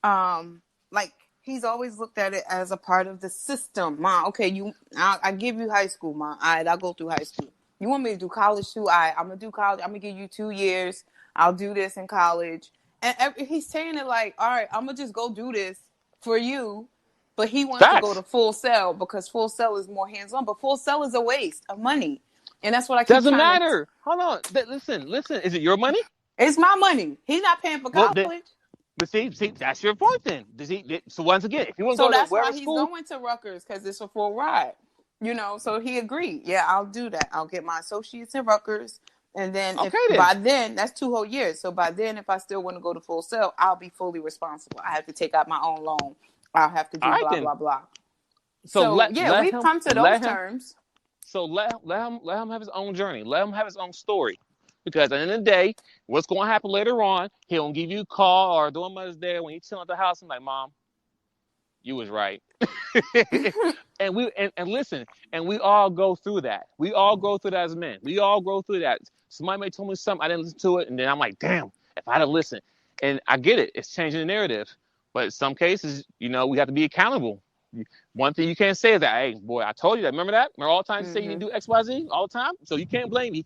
like, he's always looked at it as a part of the system. Mom, okay, I give you high school, mom. All right, I'll go through high school. You want me to do college too? All right, I'm gonna do college. I'm gonna give you 2 years. I'll do this in college, and he's saying it like, all right, I'm gonna just go do this for you. But he wants to go Facts. to Full Sail because Full Sail is more hands-on. But Full Sail is a waste of money. And that's what I keep Doesn't trying to... matter. Hold on. Listen. Is it your money? It's my money. He's not paying for Well, college. but see, that's your point then. So once again, if you want to So go to that's why wherever he's school, going to Rutgers, because it's a full ride. You know, so he agreed. Yeah, I'll do that. I'll get my associates in Rutgers. And then if okay then. by then, that's 2 whole years. So by then, if I still want to go to Full Sail, I'll be fully responsible. I have to take out my own loan. I'll have to All do right blah, then. blah, blah. So So yeah, let we've him come to those let him terms. So let him have his own journey. Let him have his own story. Because at the end of the day, what's going to happen later on, he'll give you a call or doing Mother's Day when you chill at the house and like, Mom, you was right. and listen, and we all go through that. We all go through that as men. We all go through that. Somebody may tell me something, I didn't listen to it, and then I'm like, damn, if I'd have listened. And I get it. It's changing the narrative. But in some cases, we have to be accountable. One thing you can't say is that, hey, boy, I told you that. Remember that? Remember all the time you say you didn't do X, Y, Z all the time? So you can't blame me.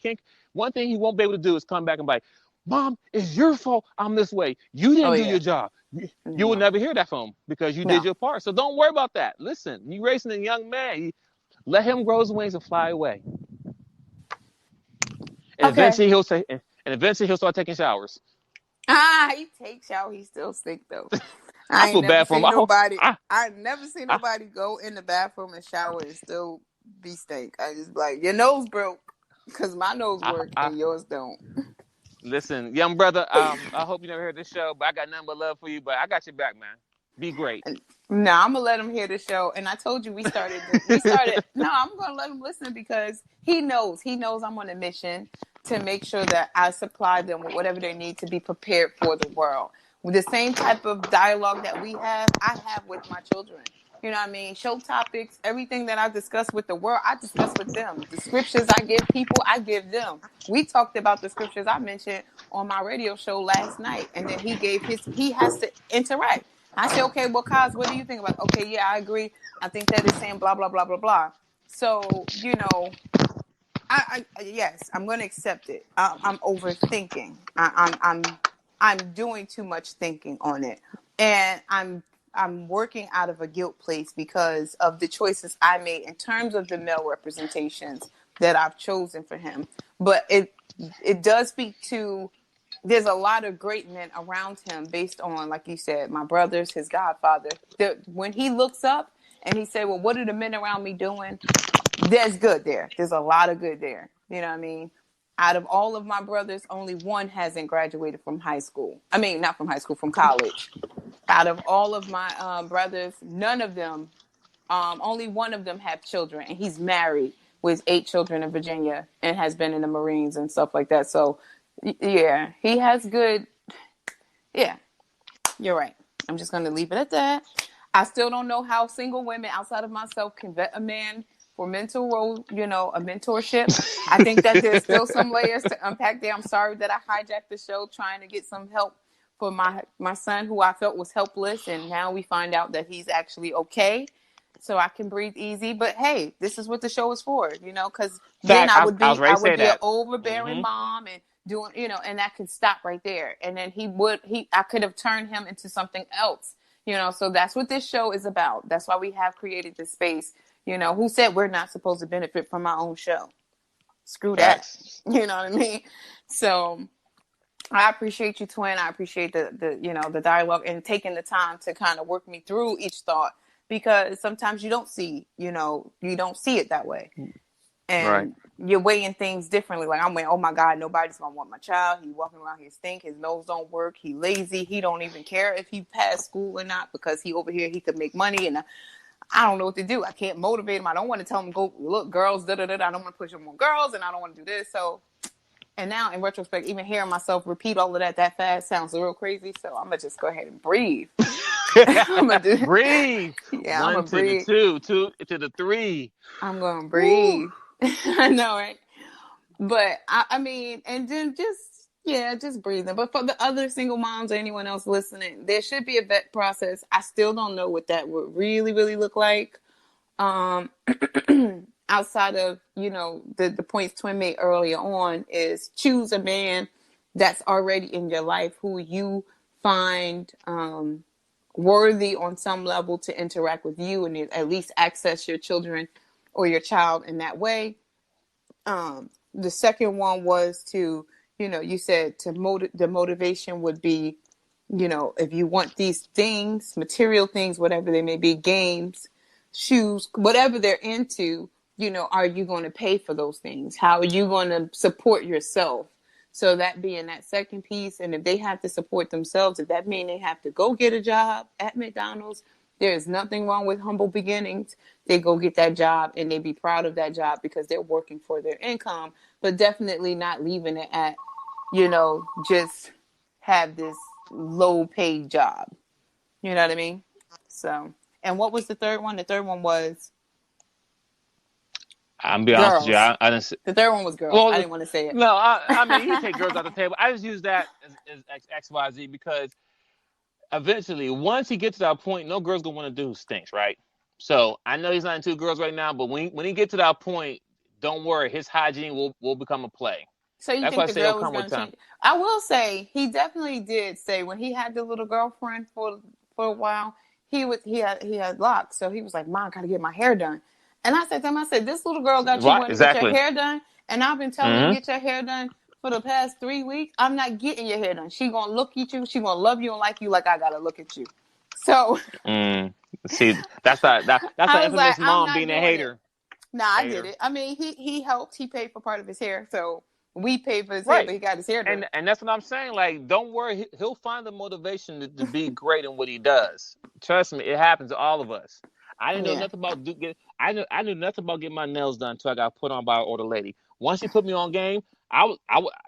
One thing he won't be able to do is come back and be like, Mom, it's your fault I'm this way. You Oh didn't do yeah. your job. You will No. never hear that from him because you did your part. So don't worry about that. Listen, you raising a young man. Let him grow his wings and fly away. And Okay. eventually he'll start taking showers. He takes showers. He still stink though. I I ain't feel never bad for him. seen nobody. I, I never seen I, nobody go in the bathroom and shower and still be stink. I just be like, your nose broke, because my nose I, work I, and yours don't. Listen, young brother, I hope you never heard this show, but I got nothing but love for you. But I got your back, man. Be great. No, I'm gonna let him hear the show. And I told you we started. No, I'm gonna let him listen because he knows. He knows I'm on a mission to make sure that I supply them with whatever they need to be prepared for the world. With the same type of dialogue that I have with my children. You know what I mean? Show topics, everything that I discuss with the world, I discuss with them. The scriptures I give people, I give them. We talked about the scriptures I mentioned on my radio show last night, and then he has to interact. I say, okay, well, Kaz, what do you think about it? Okay, yeah, I agree. I think that is saying blah, blah, blah, blah, blah. So, yes, I'm going to accept it. I'm overthinking. I'm doing too much thinking on it. And I'm working out of a guilt place because of the choices I made in terms of the male representations that I've chosen for him. But it does speak to, there's a lot of great men around him based on, like you said, my brothers, his godfather. When he looks up And he said, well, what are the men around me doing? There's good there. There's a lot of good there. You know what I mean? Out of all of my brothers, only one hasn't graduated from high school. I mean, not from high school, from college. Out of all of my brothers, none of them, only one of them have children. And he's married with 8 children in Virginia and has been in the Marines and stuff like that. So, yeah, he has good. Yeah, you're right. I'm just going to leave it at that. I still don't know how single women outside of myself can vet a man for mental role, a mentorship. I think that there's still some layers to unpack there. I'm sorry that I hijacked the show trying to get some help for my son, who I felt was helpless. And now we find out that he's actually okay. So I can breathe easy. But hey, this is what the show is for, because then I would be an overbearing mom and doing, and that can stop right there. And then I could have turned him into something else, so that's what this show is about. That's why we have created this space. Who said we're not supposed to benefit from our own show? Screw that. You know what I mean? So I appreciate you, twin. I appreciate the dialogue and taking the time to kind of work me through each thought, because sometimes you don't see it that way. And you're weighing things differently. Like I'm weighing, oh my God, nobody's gonna want my child. He walking around here stink. His nose don't work. He lazy. He don't even care if he passed school or not, because he over here, he could make money. And I don't know what to do. I can't motivate him. I don't want to tell him, go look, girls, I don't want to push him on girls, and I don't want to do this. So, and now in retrospect, even hearing myself repeat all of that fast sounds real crazy. So I'm gonna just go ahead and breathe. I'm gonna breathe. Yeah, One I'm gonna to breathe. the 2 to the 3. I'm gonna breathe. I know, right? But I mean, and then just breathing. But for the other single moms or anyone else listening, there should be a vet process. I still don't know what that would really, really look like. Outside of, the points Twin made earlier on, is choose a man that's already in your life who you find worthy on some level to interact with you and at least access your children or your child in that way. The second one was to, you said the motivation would be, if you want these things, material things, whatever they may be, games, shoes, whatever they're into, are you going to pay for those things? How are you going to support yourself? So that being that second piece. And if they have to support themselves, if that means they have to go get a job at McDonald's, there is nothing wrong with humble beginnings. They go get that job and they be proud of that job because they're working for their income, but definitely not leaving it at, just have this low paid job. You know what I mean? So, and what was the third one? The third one was I'm be honest with you. I didn't. The third one was girls. Well, I didn't want to say it. No, I mean, you take girls off the table. I just use that as XYZ because eventually, once he gets to that point, no girl's gonna want to do who stinks, right? So I know he's not into girls right now, but when he gets to that point, don't worry, his hygiene will become a play. So you think the girl was going to change? I will say he definitely did say when he had the little girlfriend for a while, he had locks, so he was like, "Mom, gotta get my hair done." And I said to him, this little girl got you wanting to get your hair done, and I've been telling you to get your hair done for the past 3 weeks. I'm not getting your hair done. She gonna look at you. She gonna love you and like you like I gotta look at you. So see, that's an infamous mom being a hater. Nah, I did it. I mean, he helped. He paid for part of his hair, so we paid for his hair, but he got his hair done. And that's what I'm saying. Like, don't worry, he'll find the motivation to be great in what he does. Trust me, it happens to all of us. I didn't know nothing about I knew nothing about getting my nails done until I got put on by an older lady. Once she put me on game, I was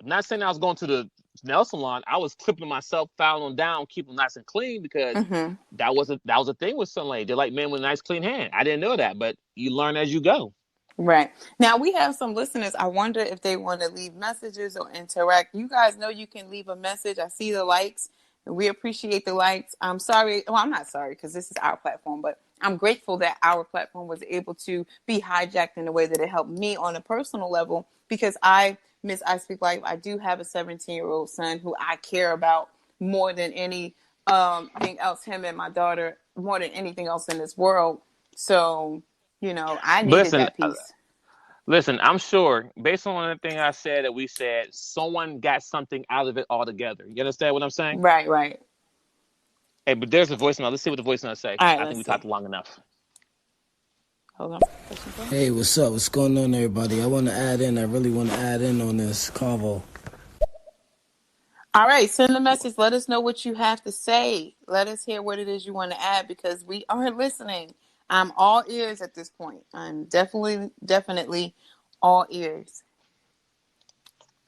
not saying I was going to the nail salon. I was clipping myself, filing them down, keeping them nice and clean because that was a thing with some ladies. They like men with a nice clean hand. I didn't know that, but you learn as you go. Right. Now we have some listeners. I wonder if they want to leave messages or interact. You guys know you can leave a message. I see the likes. We appreciate the likes. I'm sorry. Well, I'm not sorry because this is our platform, but I'm grateful that our platform was able to be hijacked in a way that it helped me on a personal level because I Speak Life. I do have a 17-year-old son who I care about more than anything else, him and my daughter, more than anything else in this world. So, I needed that piece. Listen, I'm sure, based on everything I said that we said, someone got something out of it altogether. You understand what I'm saying? Right. Hey, but there's a voicemail. Let's see what the voicemail say. Right, I think we talked long enough. Hold on. Hey, what's up? What's going on, everybody? I want to add in. I really want to add in on this convo. All right, send a message. Let us know what you have to say. Let us hear what it is you want to add because we are listening. I'm all ears at this point. I'm definitely all ears.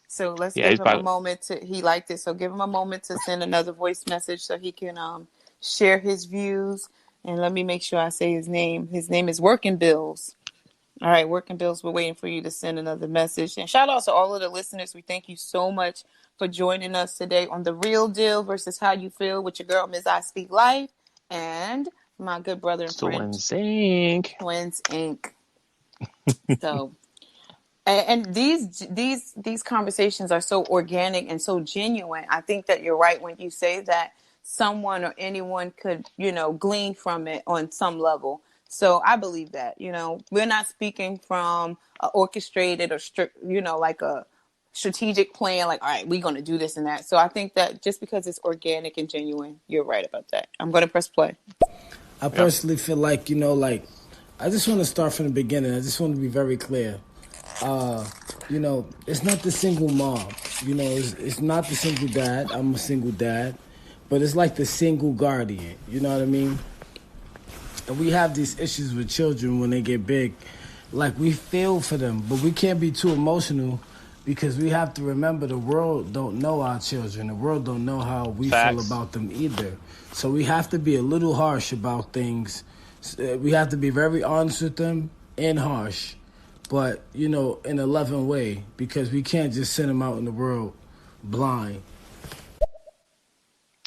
So let's Yeah, give he's him a probably moment to. He liked it, so give him a moment to send another voice message so he can share his views. And let me make sure I say his name. His name is Working Bills. All right, Working Bills, we're waiting for you to send another message. And shout out to all of the listeners. We thank you so much for joining us today on The Real Deal versus How You Feel with your girl, Ms. I Speak Life, and my good brother and friend, twinsinc. Twins Inc. So, and these conversations are so organic and so genuine. I think that you're right when you say that someone or anyone could, glean from it on some level. So I believe that, we're not speaking from a orchestrated or strict, like a strategic plan, like, all right, we're going to do this and that. So I think that just because it's organic and genuine, you're right about that. I'm going to press play. I personally feel like, I just want to start from the beginning. I just want to be very clear. It's not the single mom. It's not the single dad. I'm a single dad. But it's like the single guardian. You know what I mean? And we have these issues with children when they get big. Like, we feel for them, but we can't be too emotional because we have to remember the world don't know our children. The world don't know how we feel about them either. So we have to be a little harsh about things. We have to be very honest with them and harsh, but, in a loving way, because we can't just send them out in the world blind.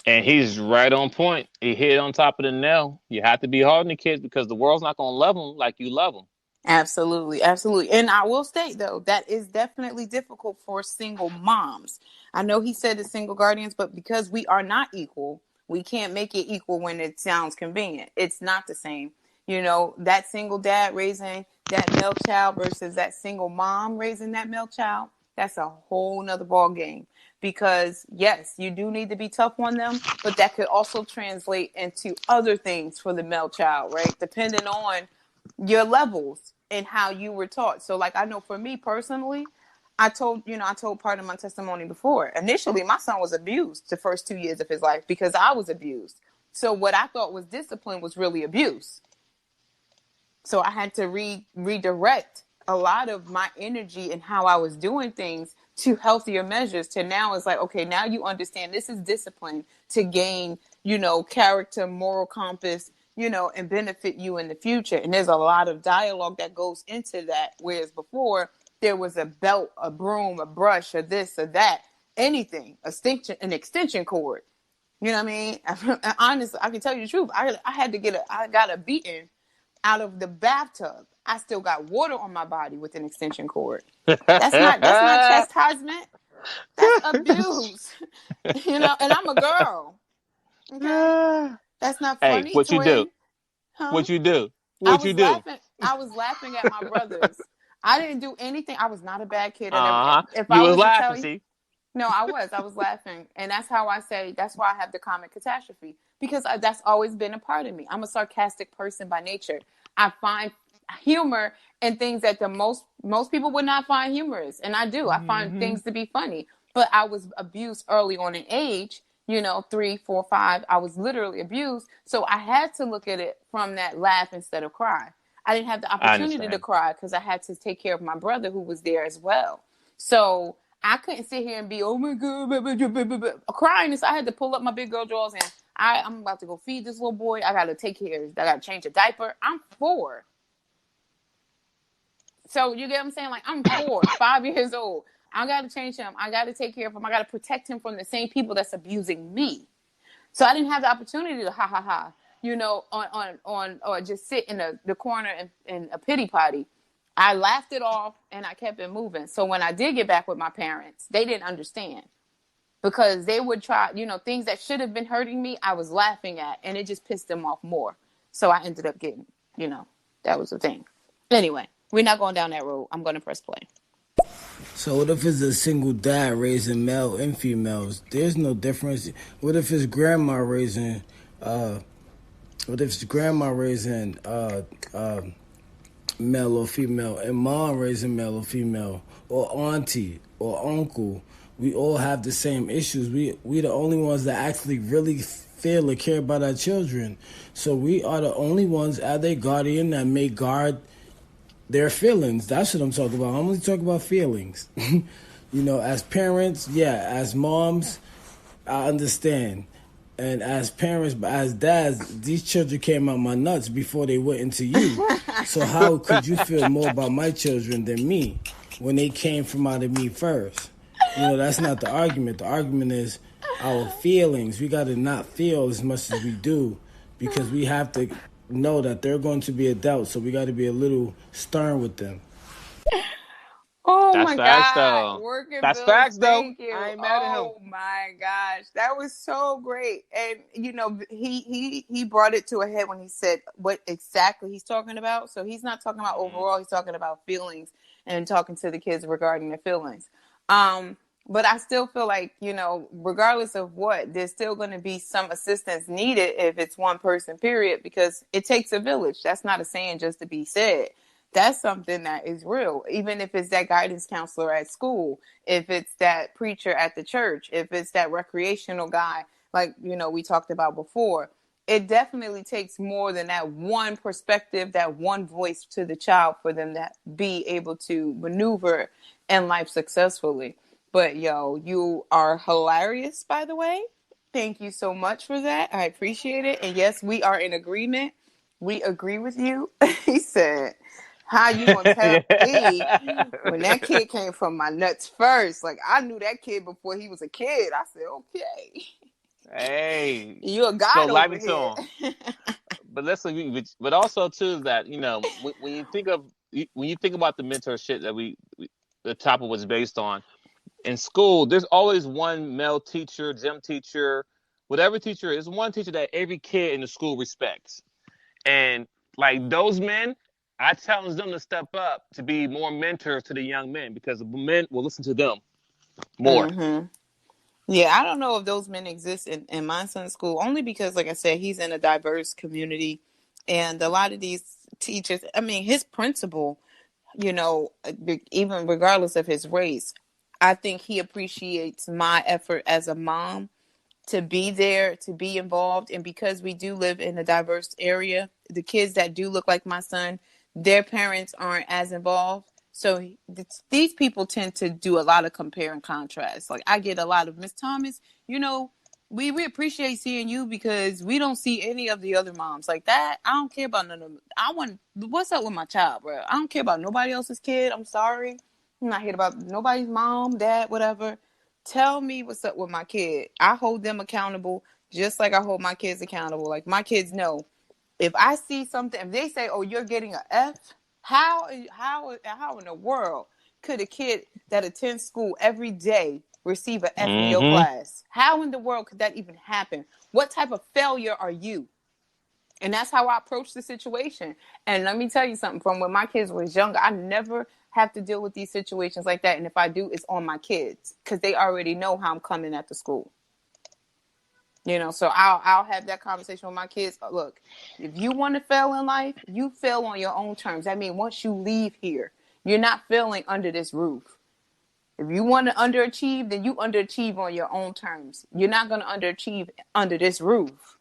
And he's right on point. He hit on top of the nail. You have to be hard on the kids because the world's not going to love them like you love them. Absolutely. Absolutely. And I will state, though, that is definitely difficult for single moms. I know he said the single guardians, but because we are not equal, we can't make it equal when it sounds convenient. It's not the same. That single dad raising that male child versus that single mom raising that male child, that's a whole nother ball game. Because yes, you do need to be tough on them, but that could also translate into other things for the male child, right? Depending on your levels and how you were taught. So like, I know for me personally, I told part of my testimony before. Initially, my son was abused the first 2 years of his life because I was abused. So what I thought was discipline was really abuse. So I had to redirect a lot of my energy and how I was doing things to healthier measures. To now it's like, okay, now you understand this is discipline to gain, character, moral compass, and benefit you in the future. And there's a lot of dialogue that goes into that. Whereas before there was a belt, a broom, a brush, or this or that, anything, an extension cord. You know what I mean? Honestly, I can tell you the truth. I got a beating out of the bathtub. I still got water on my body with an extension cord. That's not chastisement. That's abuse. And I'm a girl. Okay. That's not Hey, funny, what you do? twin. Huh? What you do? I What you was do? laughing. I was laughing at my brothers. I didn't do anything. I was not a bad kid. If You I was was to laughing, tell you, see? no, I was laughing. And that's how I say, that's why I have the comic catastrophe, because that's always been a part of me. I'm a sarcastic person by nature. I find humor in things that the most people would not find humorous. And I do. I find things to be funny. But I was abused early on in age, 3, 4, 5. I was literally abused. So I had to look at it from that laugh instead of cry. I didn't have the I opportunity to understand. cry because I had to take care of my brother who was there as well. So I couldn't sit here and be, oh my God, blah, blah, blah, blah, blah, crying. So I had to pull up my big girl drawers and I'm about to go feed this little boy. I got to take care. I got to change a diaper. I'm 4. So you get what I'm saying? Like, I'm 4, 5 years old. I got to change him. I got to take care of him. I got to protect him from the same people that's abusing me. So I didn't have the opportunity to ha ha ha, on or just sit in the corner in a pity potty. I laughed it off and I kept it moving. So when I did get back with my parents, they didn't understand because they would try, things that should have been hurting me, I was laughing at, and it just pissed them off more. So I ended up getting, that was the thing. Anyway, we're not going down that road. I'm going to press play. So what if it's a single dad raising male and females? There's no difference. What if it's grandma raising male or female, and mom raising male or female, or auntie or uncle, we all have the same issues. We the only ones that actually really feel or care about our children. So we are the only ones as a guardian that may guard their feelings. That's what I'm talking about. I'm only talking about feelings. As parents, yeah, as moms, I understand. And as parents, but as dads, these children came out my nuts before they went into you. So how could you feel more about my children than me when they came from out of me first? That's not the argument. The argument is our feelings. We got to not feel as much as we do because we have to know that they're going to be adults. So we got to be a little stern with them. Oh That's my facts, God. though. Working That's Bills, facts, though. thank you. I ain't mad at him. Oh my gosh. That was so great. And he brought it to a head when he said what exactly he's talking about. So he's not talking about overall, he's talking about feelings and talking to the kids regarding their feelings. But I still feel like, regardless of what, there's still going to be some assistance needed if it's one person, period, because it takes a village. That's not a saying just to be said. That's something that is real. Even if it's that guidance counselor at school, if it's that preacher at the church, if it's that recreational guy, like, we talked about before, it definitely takes more than that one perspective, that one voice to the child for them to be able to maneuver in life successfully. But you are hilarious, by the way. Thank you so much for that. I appreciate it. And yes, we are in agreement. We agree with you. He said, how you gonna tell me when that kid came from my nuts first? Like, I knew that kid before he was a kid. I said, okay. Hey, You a spoke god life over into here. him. But listen, but also too that when you think about the mentorship that the topic was based on in school, there's always one male teacher, gym teacher, whatever teacher is, one teacher that every kid in the school respects. And like those men, I challenge them to step up to be more mentors to the young men because the men will listen to them more. Mm-hmm. Yeah, I don't know if those men exist in my son's school, only because, like I said, he's in a diverse community. And a lot of these teachers, I mean, his principal, even regardless of his race, I think he appreciates my effort as a mom to be there, to be involved. And because we do live in a diverse area, the kids that do look like my son, their parents aren't as involved. So these people tend to do a lot of compare and contrast. Like, I get a lot of, Miss Thomas, we appreciate seeing you because we don't see any of the other moms like that. I don't care about none of them. What's up with my child, bro? I don't care about nobody else's kid. I'm sorry. I'm not here about nobody's mom, dad, whatever. Tell me what's up with my kid. I hold them accountable just like I hold my kids accountable. Like, my kids know if I see something, if they say, "Oh, you're getting an F," how in the world could a kid that attends school every day receive an F in your class? How in the world could that even happen? What type of failure are you? And that's how I approach the situation. And let me tell you something, from when my kids was younger, I never have to deal with these situations like that. And if I do, it's on my kids because they already know how I'm coming at the school. So I'll have that conversation with my kids. Look, if you want to fail in life, you fail on your own terms. I mean, once you leave here, you're not failing under this roof. If you want to underachieve, then you underachieve on your own terms. You're not going to underachieve under this roof.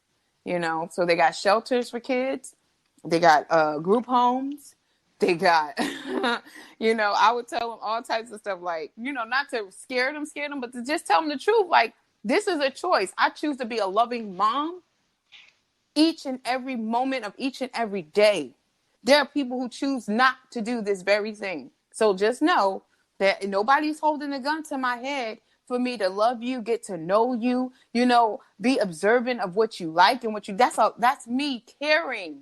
So they got shelters for kids. They got group homes. They got, I would tell them all types of stuff like, not to scare them, but to just tell them the truth. Like, this is a choice. I choose to be a loving mom each and every moment of each and every day. There are people who choose not to do this very thing. So just know that nobody's holding a gun to my head for me to love you, get to know you, be observant of what you like and that's me caring.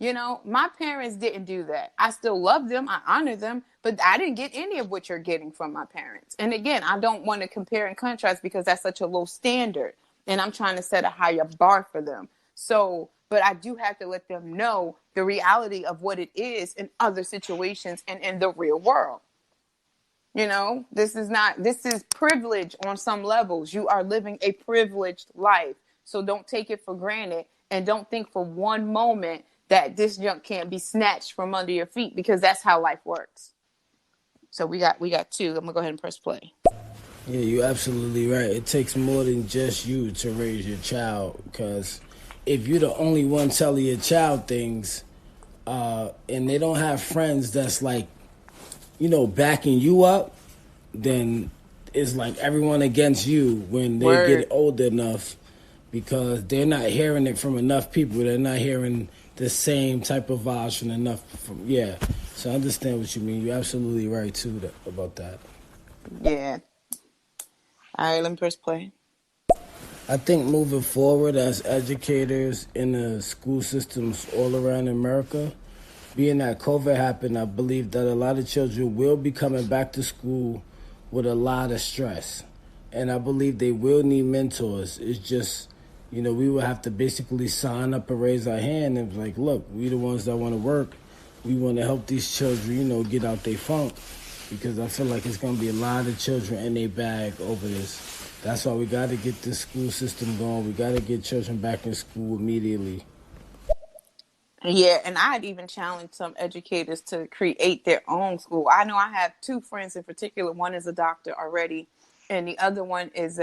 My parents didn't do that. I still love them. I honor them, but I didn't get any of what you're getting from my parents. And again, I don't want to compare and contrast because that's such a low standard and I'm trying to set a higher bar for them. So, but I do have to let them know the reality of what it is in other situations and in the real world. This is privilege on some levels. You are living a privileged life. So don't take it for granted and don't think for one moment that this junk can't be snatched from under your feet, because that's how life works. So we got 2. I'm gonna go ahead and press play. Yeah, you're absolutely right. It takes more than just you to raise your child, because if you're the only one telling your child things, and they don't have friends that's like, backing you up, then it's like everyone against you when they Word. get old enough, because they're not hearing it from enough people. They're not hearing the same type of vibes from enough. So I understand what you mean. You're absolutely right too about that. Yeah. All right, let me press play. I think moving forward as educators in the school systems all around America, being that COVID happened, I believe that a lot of children will be coming back to school with a lot of stress. And I believe they will need mentors. It's just, we will have to basically sign up and raise our hand and be like, look, we the ones that want to work. We want to help these children, get out their funk. Because I feel like it's going to be a lot of children in their bag over this. That's why we got to get the school system going. We got to get children back in school immediately. Yeah, and I'd even challenge some educators to create their own school. I know I have 2 friends in particular. One is a doctor already, and the other one is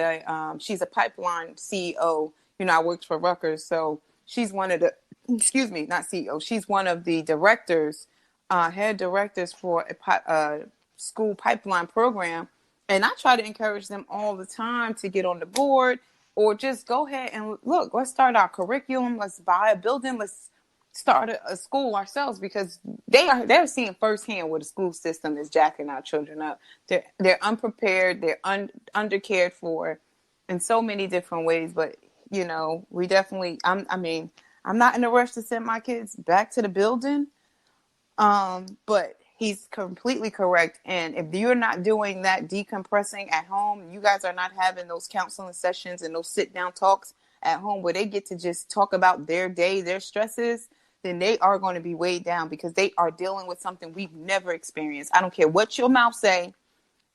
she's a pipeline CEO. I worked for Rutgers, so she's one of the, not CEO. She's one of the directors, head directors for a school pipeline program. And I try to encourage them all the time to get on the board, or just go ahead and look, let's start our curriculum. Let's buy a building. Let's start a school ourselves, because they're seeing firsthand where the school system is jacking our children up. They're unprepared. They're undercared for in so many different ways. But, we definitely, I'm not in a rush to send my kids back to the building. But he's completely correct. And if you're not doing that decompressing at home, you guys are not having those counseling sessions and those sit down talks at home where they get to just talk about their day, their stresses, then they are going to be weighed down, because they are dealing with something we've never experienced. I don't care what your mouth say.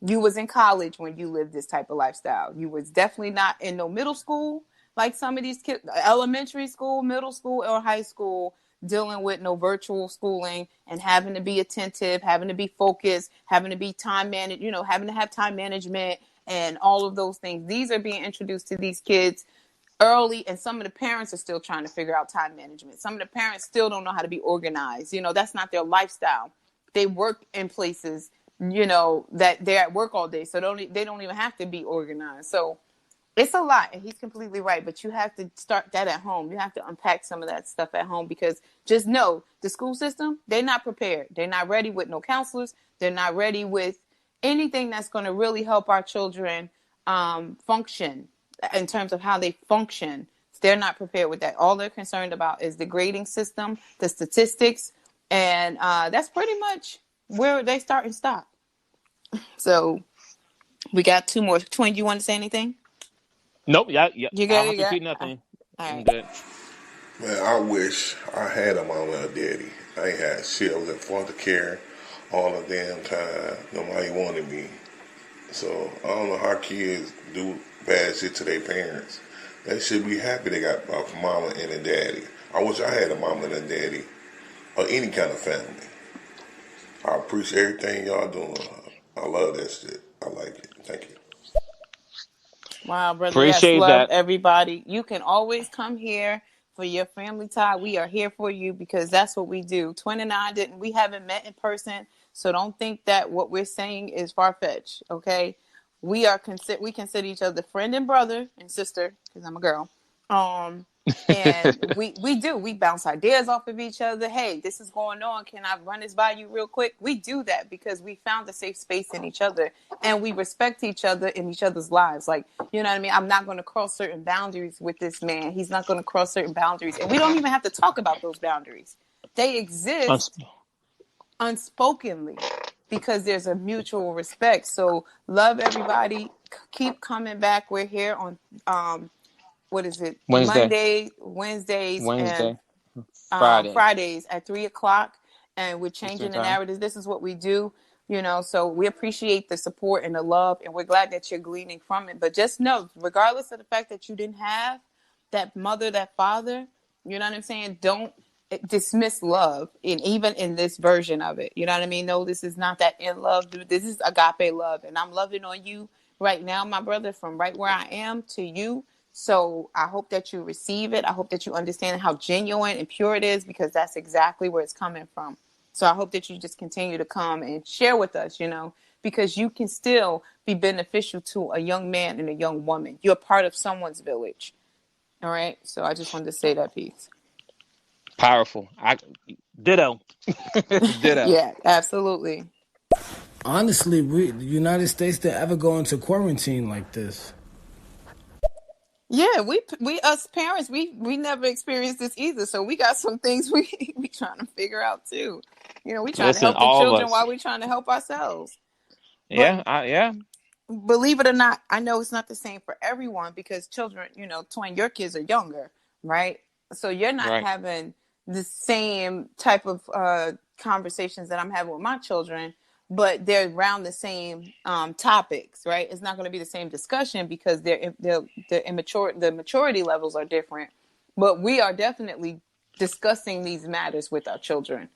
You was in college when you lived this type of lifestyle. You was definitely not in no middle school like some of these kids, elementary school, middle school, or high school, dealing with no virtual schooling and having to be attentive, having to be focused, having to be time managed, having to have time management and all of those things. These are being introduced to these kids early, and some of the parents are still trying to figure out time management. Some of the parents still don't know how to be organized. That's not their lifestyle. They work in places, that they're at work all day, so they don't even have to be organized. So it's a lot, and he's completely right. But you have to start that at home. You have to unpack some of that stuff at home, because just know the school system, they're not prepared. They're not ready with no counselors. They're not ready with anything that's going to really help our children function in terms of how they function. They're not prepared with that. All they're concerned about is the grading system, the statistics, and that's pretty much where they start and stop. So we got 2 more. Twin, you want to say anything? Nope. Yeah. You I good? don't have You to good? repeat nothing. All I'm right. good. Man, I wish I had a mama and a daddy. I ain't had shit. I was in foster care all the damn time. Nobody wanted me. So I don't know how kids do bad shit to their parents. They should be happy they got a mama and a daddy. I wish I had a mama and a daddy, or any kind of family. I appreciate everything y'all doing. I love that shit. I like it. Thank you. Wow, brother. Yes, Appreciate love that. everybody. You can always come here for your family tie. We are here for you, because that's what we do. Twin and I we haven't met in person, so don't think that what we're saying is far-fetched, okay? We consider each other friend and brother and sister, because I'm a girl. And we bounce ideas off of each other. Hey, this is going on. Can I run this by you real quick? We do that because we found a safe space in each other, and we respect each other in each other's lives. Like, you know what I mean? I'm not going to cross certain boundaries with this man. He's not going to cross certain boundaries, and we don't even have to talk about those boundaries. They exist unspokenly because there's a mutual respect. So love everybody. Keep coming back. We're here on what is it? Wednesday, Wednesdays, and Friday, Fridays at 3:00, and we're Eastern changing the time. narratives. This is what we do, so we appreciate the support and the love, and we're glad that you're gleaning from it. But just know, regardless of the fact that you didn't have that mother, that father, you know what I'm saying? Don't dismiss love, and even in this version of it, you know what I mean? No, this is not that in love, dude. This is agape love, and I'm loving on you right now, my brother, from right where I am to you. So I hope that you receive it. I hope that you understand how genuine and pure it is, because that's exactly where it's coming from. So I hope that you just continue to come and share with us, because you can still be beneficial to a young man and a young woman. You're part of someone's village. All right. So I just wanted to say that piece. Powerful. Ditto. Ditto. Yeah, absolutely. Honestly, the United States didn't ever go into quarantine like this. Yeah, we us parents, we never experienced this either. So we got some things we trying to figure out too. We trying to Listen, help the all of children us. while we trying to help ourselves. But Yeah. believe it or not, I know it's not the same for everyone, because children, Twin, your kids are younger, right? So you're not Right. having the same type of conversations that I'm having with my children, but they're around the same topics, right? It's not going to be the same discussion, because they're immature. The maturity levels are different, but we are definitely discussing these matters with our children.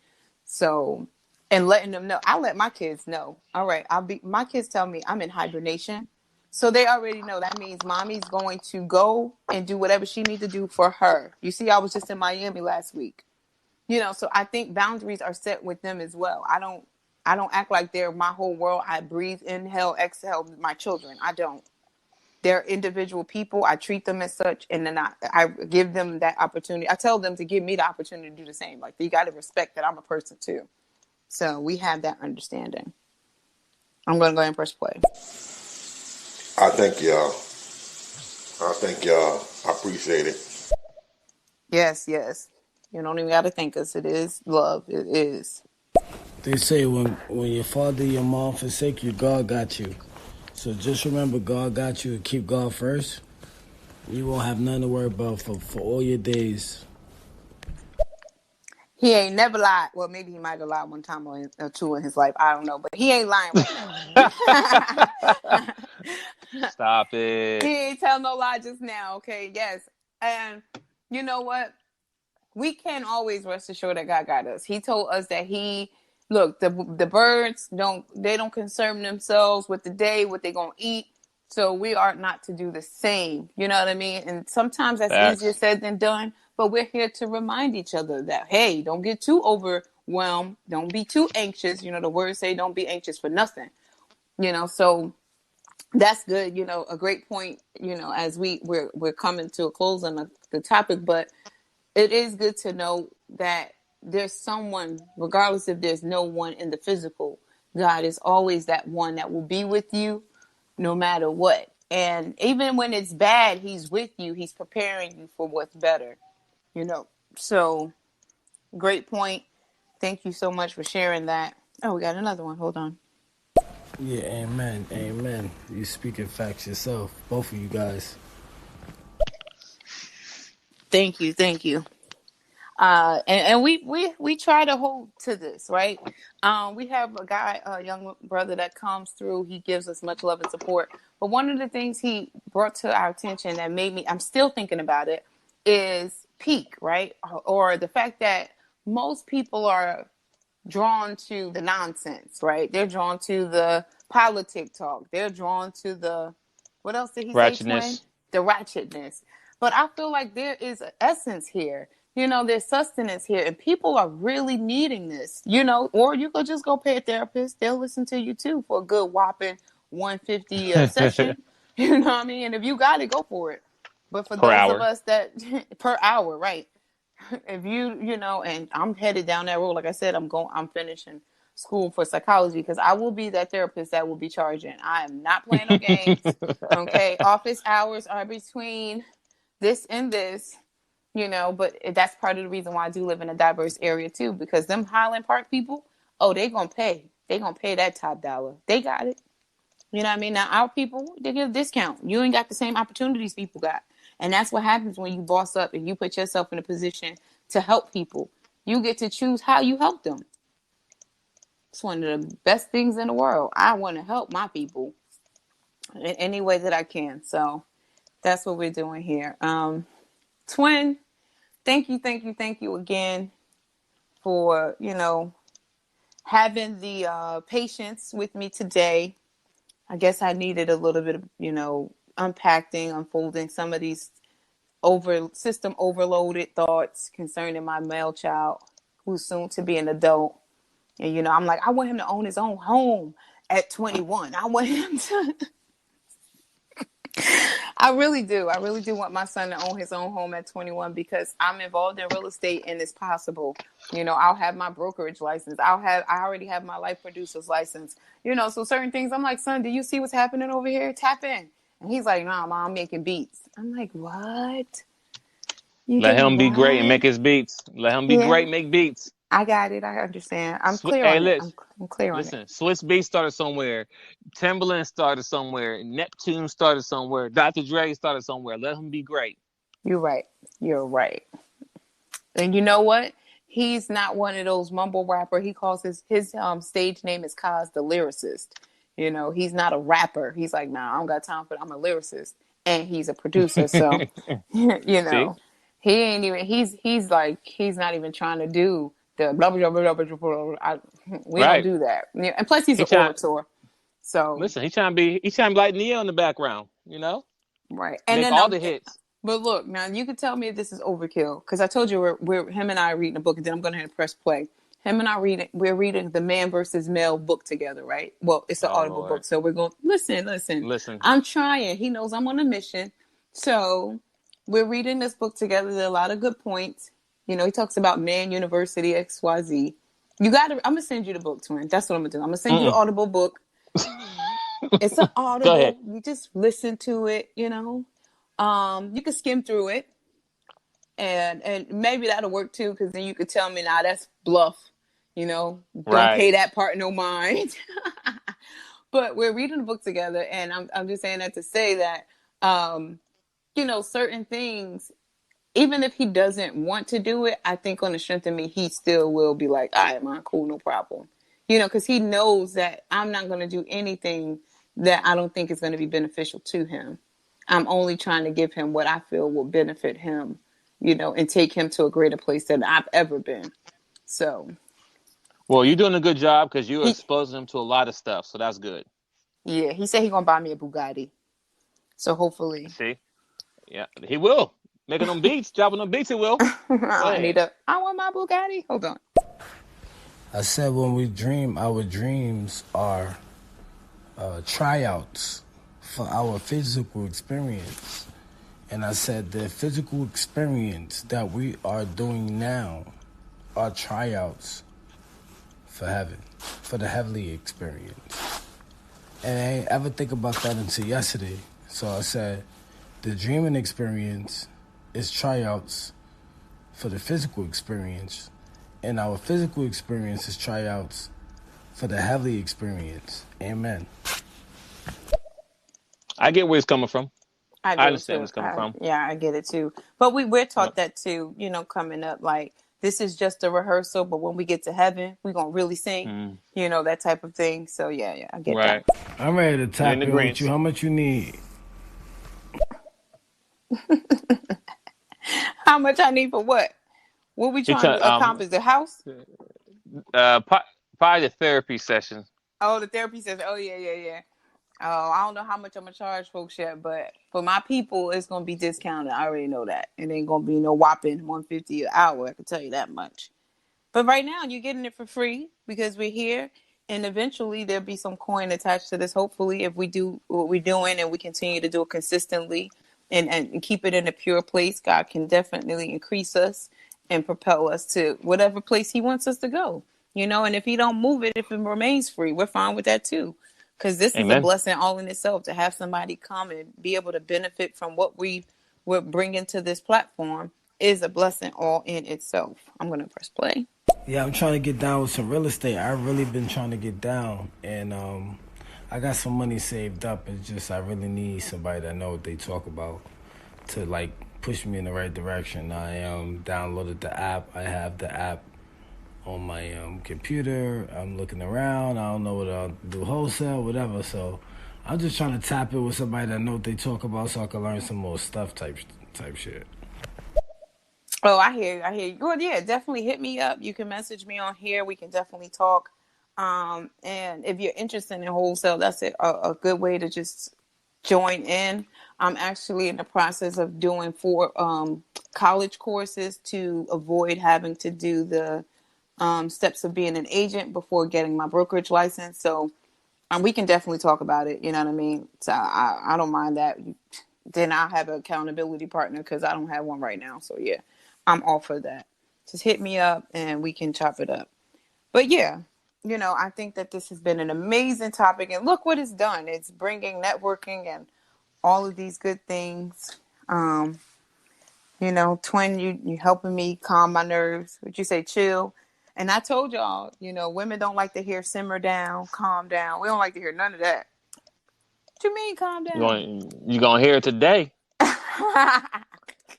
So, and letting them know. I let my kids know. All right, my kids tell me I'm in hibernation. So they already know that means mommy's going to go and do whatever she needs to do for her. You see, I was just in Miami last week. So I think boundaries are set with them as well. I don't act like they're my whole world. I breathe, inhale, exhale my children. I don't. They're individual people. I treat them as such, and then I give them that opportunity. I tell them to give me the opportunity to do the same. Like, you got to respect that I'm a person too. So we have that understanding. I'm going to go ahead and press play. I thank y'all. I appreciate it. Yes, yes. You don't even got to thank us. It is love. It is. They say when your father and your mom forsake you, God got you. So just remember, God got you, and keep God first. You won't have nothing to worry about for all your days. He ain't never lied. Well, maybe he might have lied one time or two in his life. I don't know. But he ain't lying right now. Stop it. He ain't tell no lie just now. Okay. Yes. And you know what? We can always rest assured that God got us. He told us that look, the birds don't concern themselves with the day, what they gonna eat. So we are not to do the same. You know what I mean? And sometimes that's easier Facts. said than done. But we're here to remind each other that, hey, don't get too overwhelmed. Don't be too anxious. The words say don't be anxious for nothing. So that's good. A great point, as we're coming to a close on the topic, but it is good to know that there's someone, regardless if there's no one in the physical, God is always that one that will be with you no matter what. And even when it's bad, he's with you. He's preparing you for what's better, So great point. Thank you so much for sharing that. Oh, we got another one. Hold on. Yeah, amen, amen. You speaking facts yourself, both of you guys. Thank you. Thank you. And we try to hold to this, right? We have a young brother that comes through. He gives us much love and support. But one of the things he brought to our attention that made me, I'm still thinking about it, is peak, right? Or the fact that most people are drawn to the nonsense, right? They're drawn to the politic talk. They're drawn to what else did he say, Twin? Ratchetness. The ratchetness. But I feel like there is an essence here. There's sustenance here, and people are really needing this, or you could just go pay a therapist. They'll listen to you too for a good whopping 150 session. You know what I mean? And if you got it, go for it. But for Per those of hour. us that per hour, right? If and I'm headed down that road, like I said, I'm finishing school for psychology, because I will be that therapist that will be charging. I am not playing no games. Okay. Office hours are between this and this, but that's part of the reason why I do live in a diverse area too, because them Highland Park people, oh, they gonna pay. They gonna pay that top dollar. They got it. You know what I mean? Now, our people, they get a discount. You ain't got the same opportunities people got. And that's what happens when you boss up and you put yourself in a position to help people. You get to choose how you help them. It's one of the best things in the world. I want to help my people in any way that I can. So that's what we're doing here. Twin, thank you again. for, having the patience with me today. I guess I needed a little bit of, unfolding some of these system overloaded thoughts concerning my male child who's soon to be an adult. And, I'm like, I want him to own his own home at 21. I want him to. I really do. I really do want my son to own his own home at 21 because I'm involved in real estate and it's possible. I'll have my brokerage license. I already have my life producer's license. So certain things I'm like, son, do you see what's happening over here? Tap in. And he's like, nah, mom, I'm making beats. I'm like, what? You Let doing him be great and what? make his beats. Let him be Yeah, great, make beats. I got it. I understand. I'm clear Hey, on it. listen, I'm clear on it. listen. Swiss Beats started somewhere. Timberland started somewhere. Neptune started somewhere. Dr. Dre started somewhere. Let him be great. You're right. You're right. And you know what? He's not one of those mumble rapper. He calls his stage name is Kaz the lyricist. He's not a rapper. He's like, nah, I don't got time for it. I'm a lyricist. And he's a producer. So, See? he ain't even, he's like, he's not even trying to do the blah, blah, blah, blah, blah, blah. We don't Right. do that. And plus he's He an trying. orator. So, Listen, he's trying to be like Neo in the background. right. And Make then all the hits. but look, now you can tell me if this is overkill because I told you we're him and I are reading a book, and then I'm going to press play. Him and I we're reading the Man versus Male book together, right? Well, it's an Oh audible Lord. book, so we're going listen. Listen. I'm trying. He knows I'm on a mission, so we're reading this book together. There are a lot of good points. He talks about Man University XYZ. I'm gonna send you the book, twin. That's what I'm gonna do. I'm gonna send you the audible book. It's an Go ahead. audible. You just listen to it. You can skim through it, and maybe that'll work too, because then you could tell me, nah, that's bluff. Don't Right. pay that part no mind. But we're reading the book together, and I'm just saying that to say that, certain things, even if he doesn't want to do it, I think on the strength of me, he still will be like, all right, man, cool, no problem. Because he knows that I'm not going to do anything that I don't think is going to be beneficial to him. I'm only trying to give him what I feel will benefit him, and take him to a greater place than I've ever been. So. Well, you're doing a good job because you're exposing him to a lot of stuff. So that's good. Yeah, he said he's going to buy me a Bugatti. So hopefully. See? Yeah, he will. Making them beats, dropping them beats, he will. I want my Bugatti. Hold on. I said when we dream, our dreams are tryouts for our physical experience. And I said the physical experience that we are doing now are tryouts for heaven, for the heavenly experience. And I ain't ever think about that until yesterday. So I said the dreaming experience is tryouts for the physical experience, and our physical experience is tryouts for the heavenly experience. Amen. I get where he's coming from. I understand where he's coming from. Yeah, I get it too. But we're taught that too, coming up. Like, this is just a rehearsal, but when we get to heaven, we're going to really sing, that type of thing. So, yeah, I get that. I'm ready to tap in with you. How much you need? How much I need for what? What we trying to accomplish? The house? Probably the therapy session. Oh, the therapy session. Oh, yeah. Oh, I don't know how much I'm going to charge folks yet, but for my people, it's going to be discounted. I already know that. It ain't going to be no whopping $150 an hour. I can tell you that much. But right now, you're getting it for free because we're here. And eventually, there'll be some coin attached to this. Hopefully, if we do what we're doing and we continue to do it consistently and keep it in a pure place, God can definitely increase us and propel us to whatever place he wants us to go. And if he don't move it, if it remains free, we're fine with that too. Because this is a blessing all in itself to have somebody come and be able to benefit from what we're bringing to this platform is a blessing all in itself. I'm going to press play. Yeah, I'm trying to get down with some real estate. I've really been trying to get down. And I got some money saved up. It's just I really need somebody that know what they talk about to, push me in the right direction. I downloaded the app. I have the app on my computer. I'm looking around. I don't know what I'll do, wholesale, whatever. So I'm just trying to tap in with somebody that know what they talk about so I can learn some more stuff type shit. Oh, I hear you. I hear you. Well, yeah, definitely hit me up. You can message me on here. We can definitely talk. And if you're interested in wholesale, that's a good way to just join in. I'm actually in the process of doing 4 college courses to avoid having to do the steps of being an agent before getting my brokerage license. So we can definitely talk about it. You know what I mean? So I don't mind that. Then I'll have an accountability partner because I don't have one right now. So yeah, I'm all for that. Just hit me up and we can chop it up. But yeah, I think that this has been an amazing topic. And look what it's done. It's bringing networking and all of these good things. Twin, you helping me calm my nerves. Would you say chill? And I told y'all, women don't like to hear simmer down, calm down. We don't like to hear none of that. What you mean, calm down? You're gonna hear it today. And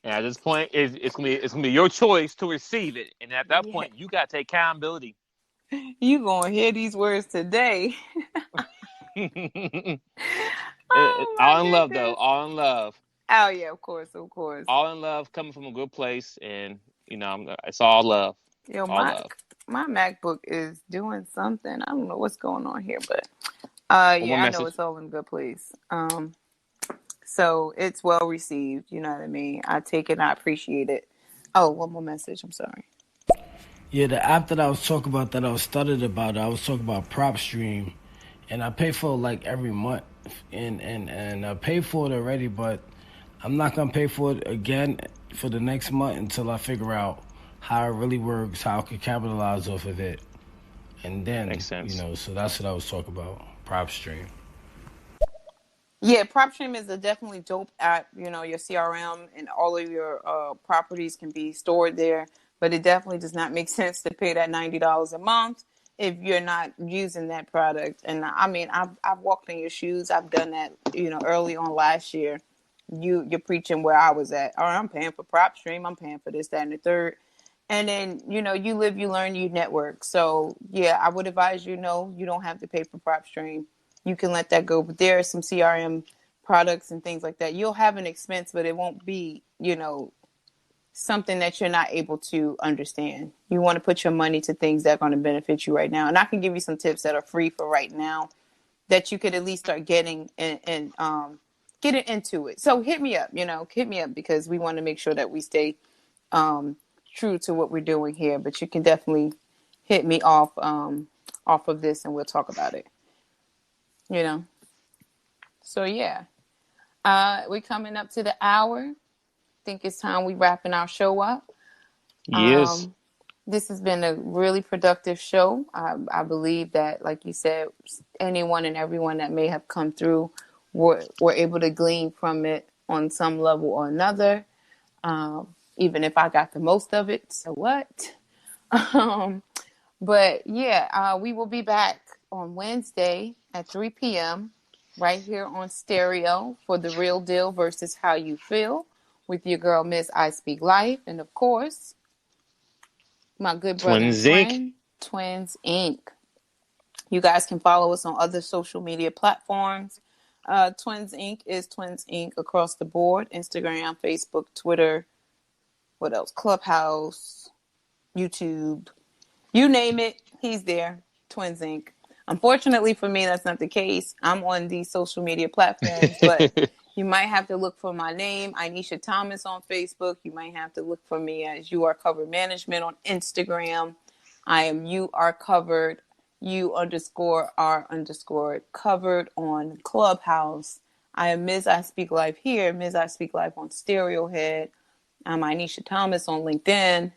at this point, it's gonna be your choice to receive it. And at that Yeah. point, you gotta take accountability. You gonna hear these words today. Oh my All in love, though. goodness. All in love. Oh yeah, of course, of course. All in love, coming from a good place, and it's all love. Yo, All my love. my MacBook is doing something. I don't know what's going on here, but One more yeah, I know message. it's all in a good place. So it's well received, you know what I mean? I take it and I appreciate it. Oh, one more message, I'm sorry. Yeah, the app that I was talking about, that I was studied about, I was talking about PropStream, and I pay for it like every month, and I paid for it already, but I'm not gonna pay for it again for the next month until I figure out how it really works, how I can capitalize off of it, and then Makes sense. so that's what I was talking about, PropStream. Yeah, PropStream is a definitely dope app. Your CRM and all of your properties can be stored there, but it definitely does not make sense to pay that $90 a month if you're not using that product. And I mean, I've walked in your shoes. I've done that, early on last year. You're preaching where I was at. All right, I'm paying for PropStream. I'm paying for this, that, and the third. And then, you live, you learn, you network. So yeah, I would advise you don't have to pay for PropStream. You can let that go. But there are some CRM products and things like that. You'll have an expense, but it won't be, something that you're not able to understand. You want to put your money to things that are going to benefit you right now. And I can give you some tips that are free for right now that you could at least start getting and getting into it. So hit me up, because we want to make sure that we stay true to what we're doing here. But you can definitely hit me off of this and we'll talk about it. So yeah, we're coming up to the hour. I think it's time we wrapping our show up. Yes. This has been a really productive show. I believe that, like you said, anyone and everyone that may have come through were able to glean from it on some level or another. Even if I got the most of it, so what? But yeah, we will be back on Wednesday at 3 p.m. right here on stereo for The Real Deal versus How You Feel with your girl, Miss I Speak Life. And of course, my good brother and twinsinc. friend, Twins Inc. You guys can follow us on other social media platforms. Twins Inc. is Twins Inc. across the board. Instagram, Facebook, Twitter, what else? Clubhouse, YouTube. You name it, he's there. Twins Inc. Unfortunately for me, that's not the case. I'm on these social media platforms, but you might have to look for my name, Inisha Thomas, on Facebook. You might have to look for me as You Are Covered Management on Instagram. I am You Are Covered, You_R_covered on Clubhouse. I am Ms. I Speak Life here, Ms. I Speak Life on Stereohead. I'm Inisha Thomas on LinkedIn.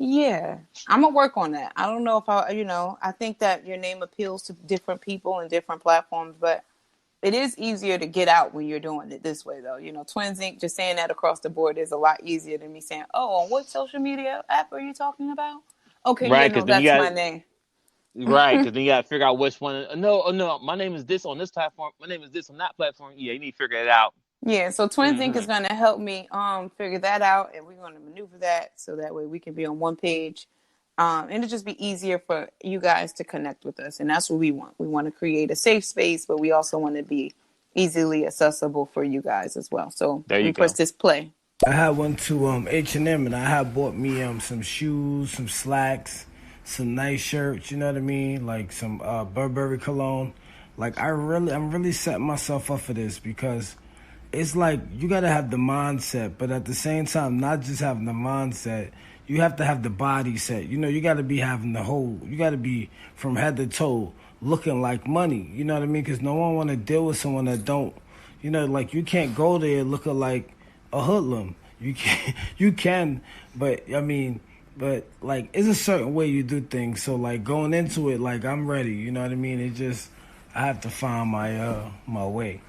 Yeah, I'm gonna work on that. I don't know if I think that your name appeals to different people and different platforms, but it is easier to get out when you're doing it this way, though. Twins Inc. Just saying that across the board is a lot easier than me saying, "Oh, on what social media app are you talking about?" Okay, yeah, Right, no, because then you that's got my name. right, because then you got to figure out which one. No, oh no, my name is this on this platform. My name is this on that platform. Yeah, you need to figure it out. Yeah, so Twins Inc. Hmm. is going to help me figure that out, and we're going to maneuver that so that way we can be on one page. And it'll just be easier for you guys to connect with us. And that's what we want. We want to create a safe space, but we also want to be easily accessible for you guys as well. So There let you me press go. this play. I had went to H&M and I had bought me some shoes, some slacks, some nice shirts. You know what I mean? Like some Burberry cologne. Like I'm really setting myself up for this because it's like you gotta have the mindset, but at the same time, not just having the mindset, you have to have the body set. You know, you gotta be having the whole. You gotta be from head to toe looking like money. You know what I mean? Because no one want to deal with someone that don't. You know, like you can't go there looking like a hoodlum. You can, you can, but I mean, but like it's a certain way you do things. So like going into it, like I'm ready. You know what I mean? It just I have to find my way.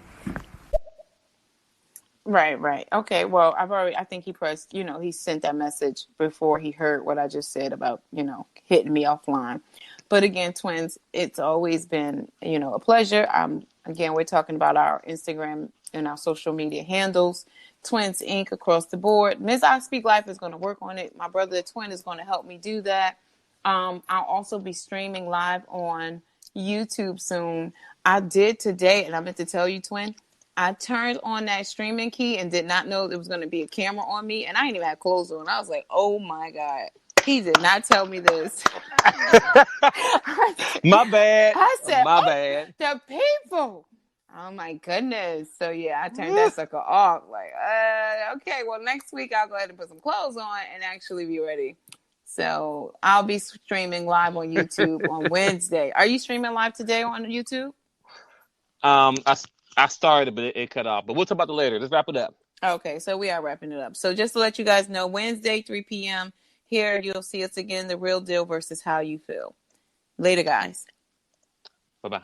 Right. Okay. Well, I think he pressed, he sent that message before he heard what I just said about, hitting me offline. But again, twins, it's always been, a pleasure. Again, we're talking about our Instagram and our social media handles, Twins Inc. across the board. Ms. I Speak Life is going to work on it. My brother, the twin, is going to help me do that. I'll also be streaming live on YouTube soon. I did today, and I meant to tell you, twin, I turned on that streaming key and did not know there was going to be a camera on me, and I didn't even have clothes on. I was like, oh my God. He did not tell me this. My bad. I said, My oh, bad. the people. Oh my goodness. So yeah, I turned that sucker off. Like, okay, well, next week I'll go ahead and put some clothes on and actually be ready. So I'll be streaming live on YouTube on Wednesday. Are you streaming live today on YouTube? I started, but it cut off. But we'll talk about it later. Let's wrap it up. Okay, so we are wrapping it up. So just to let you guys know, Wednesday, 3 p.m. here, you'll see us again, The Real Deal versus How You Feel. Later, guys. Bye-bye.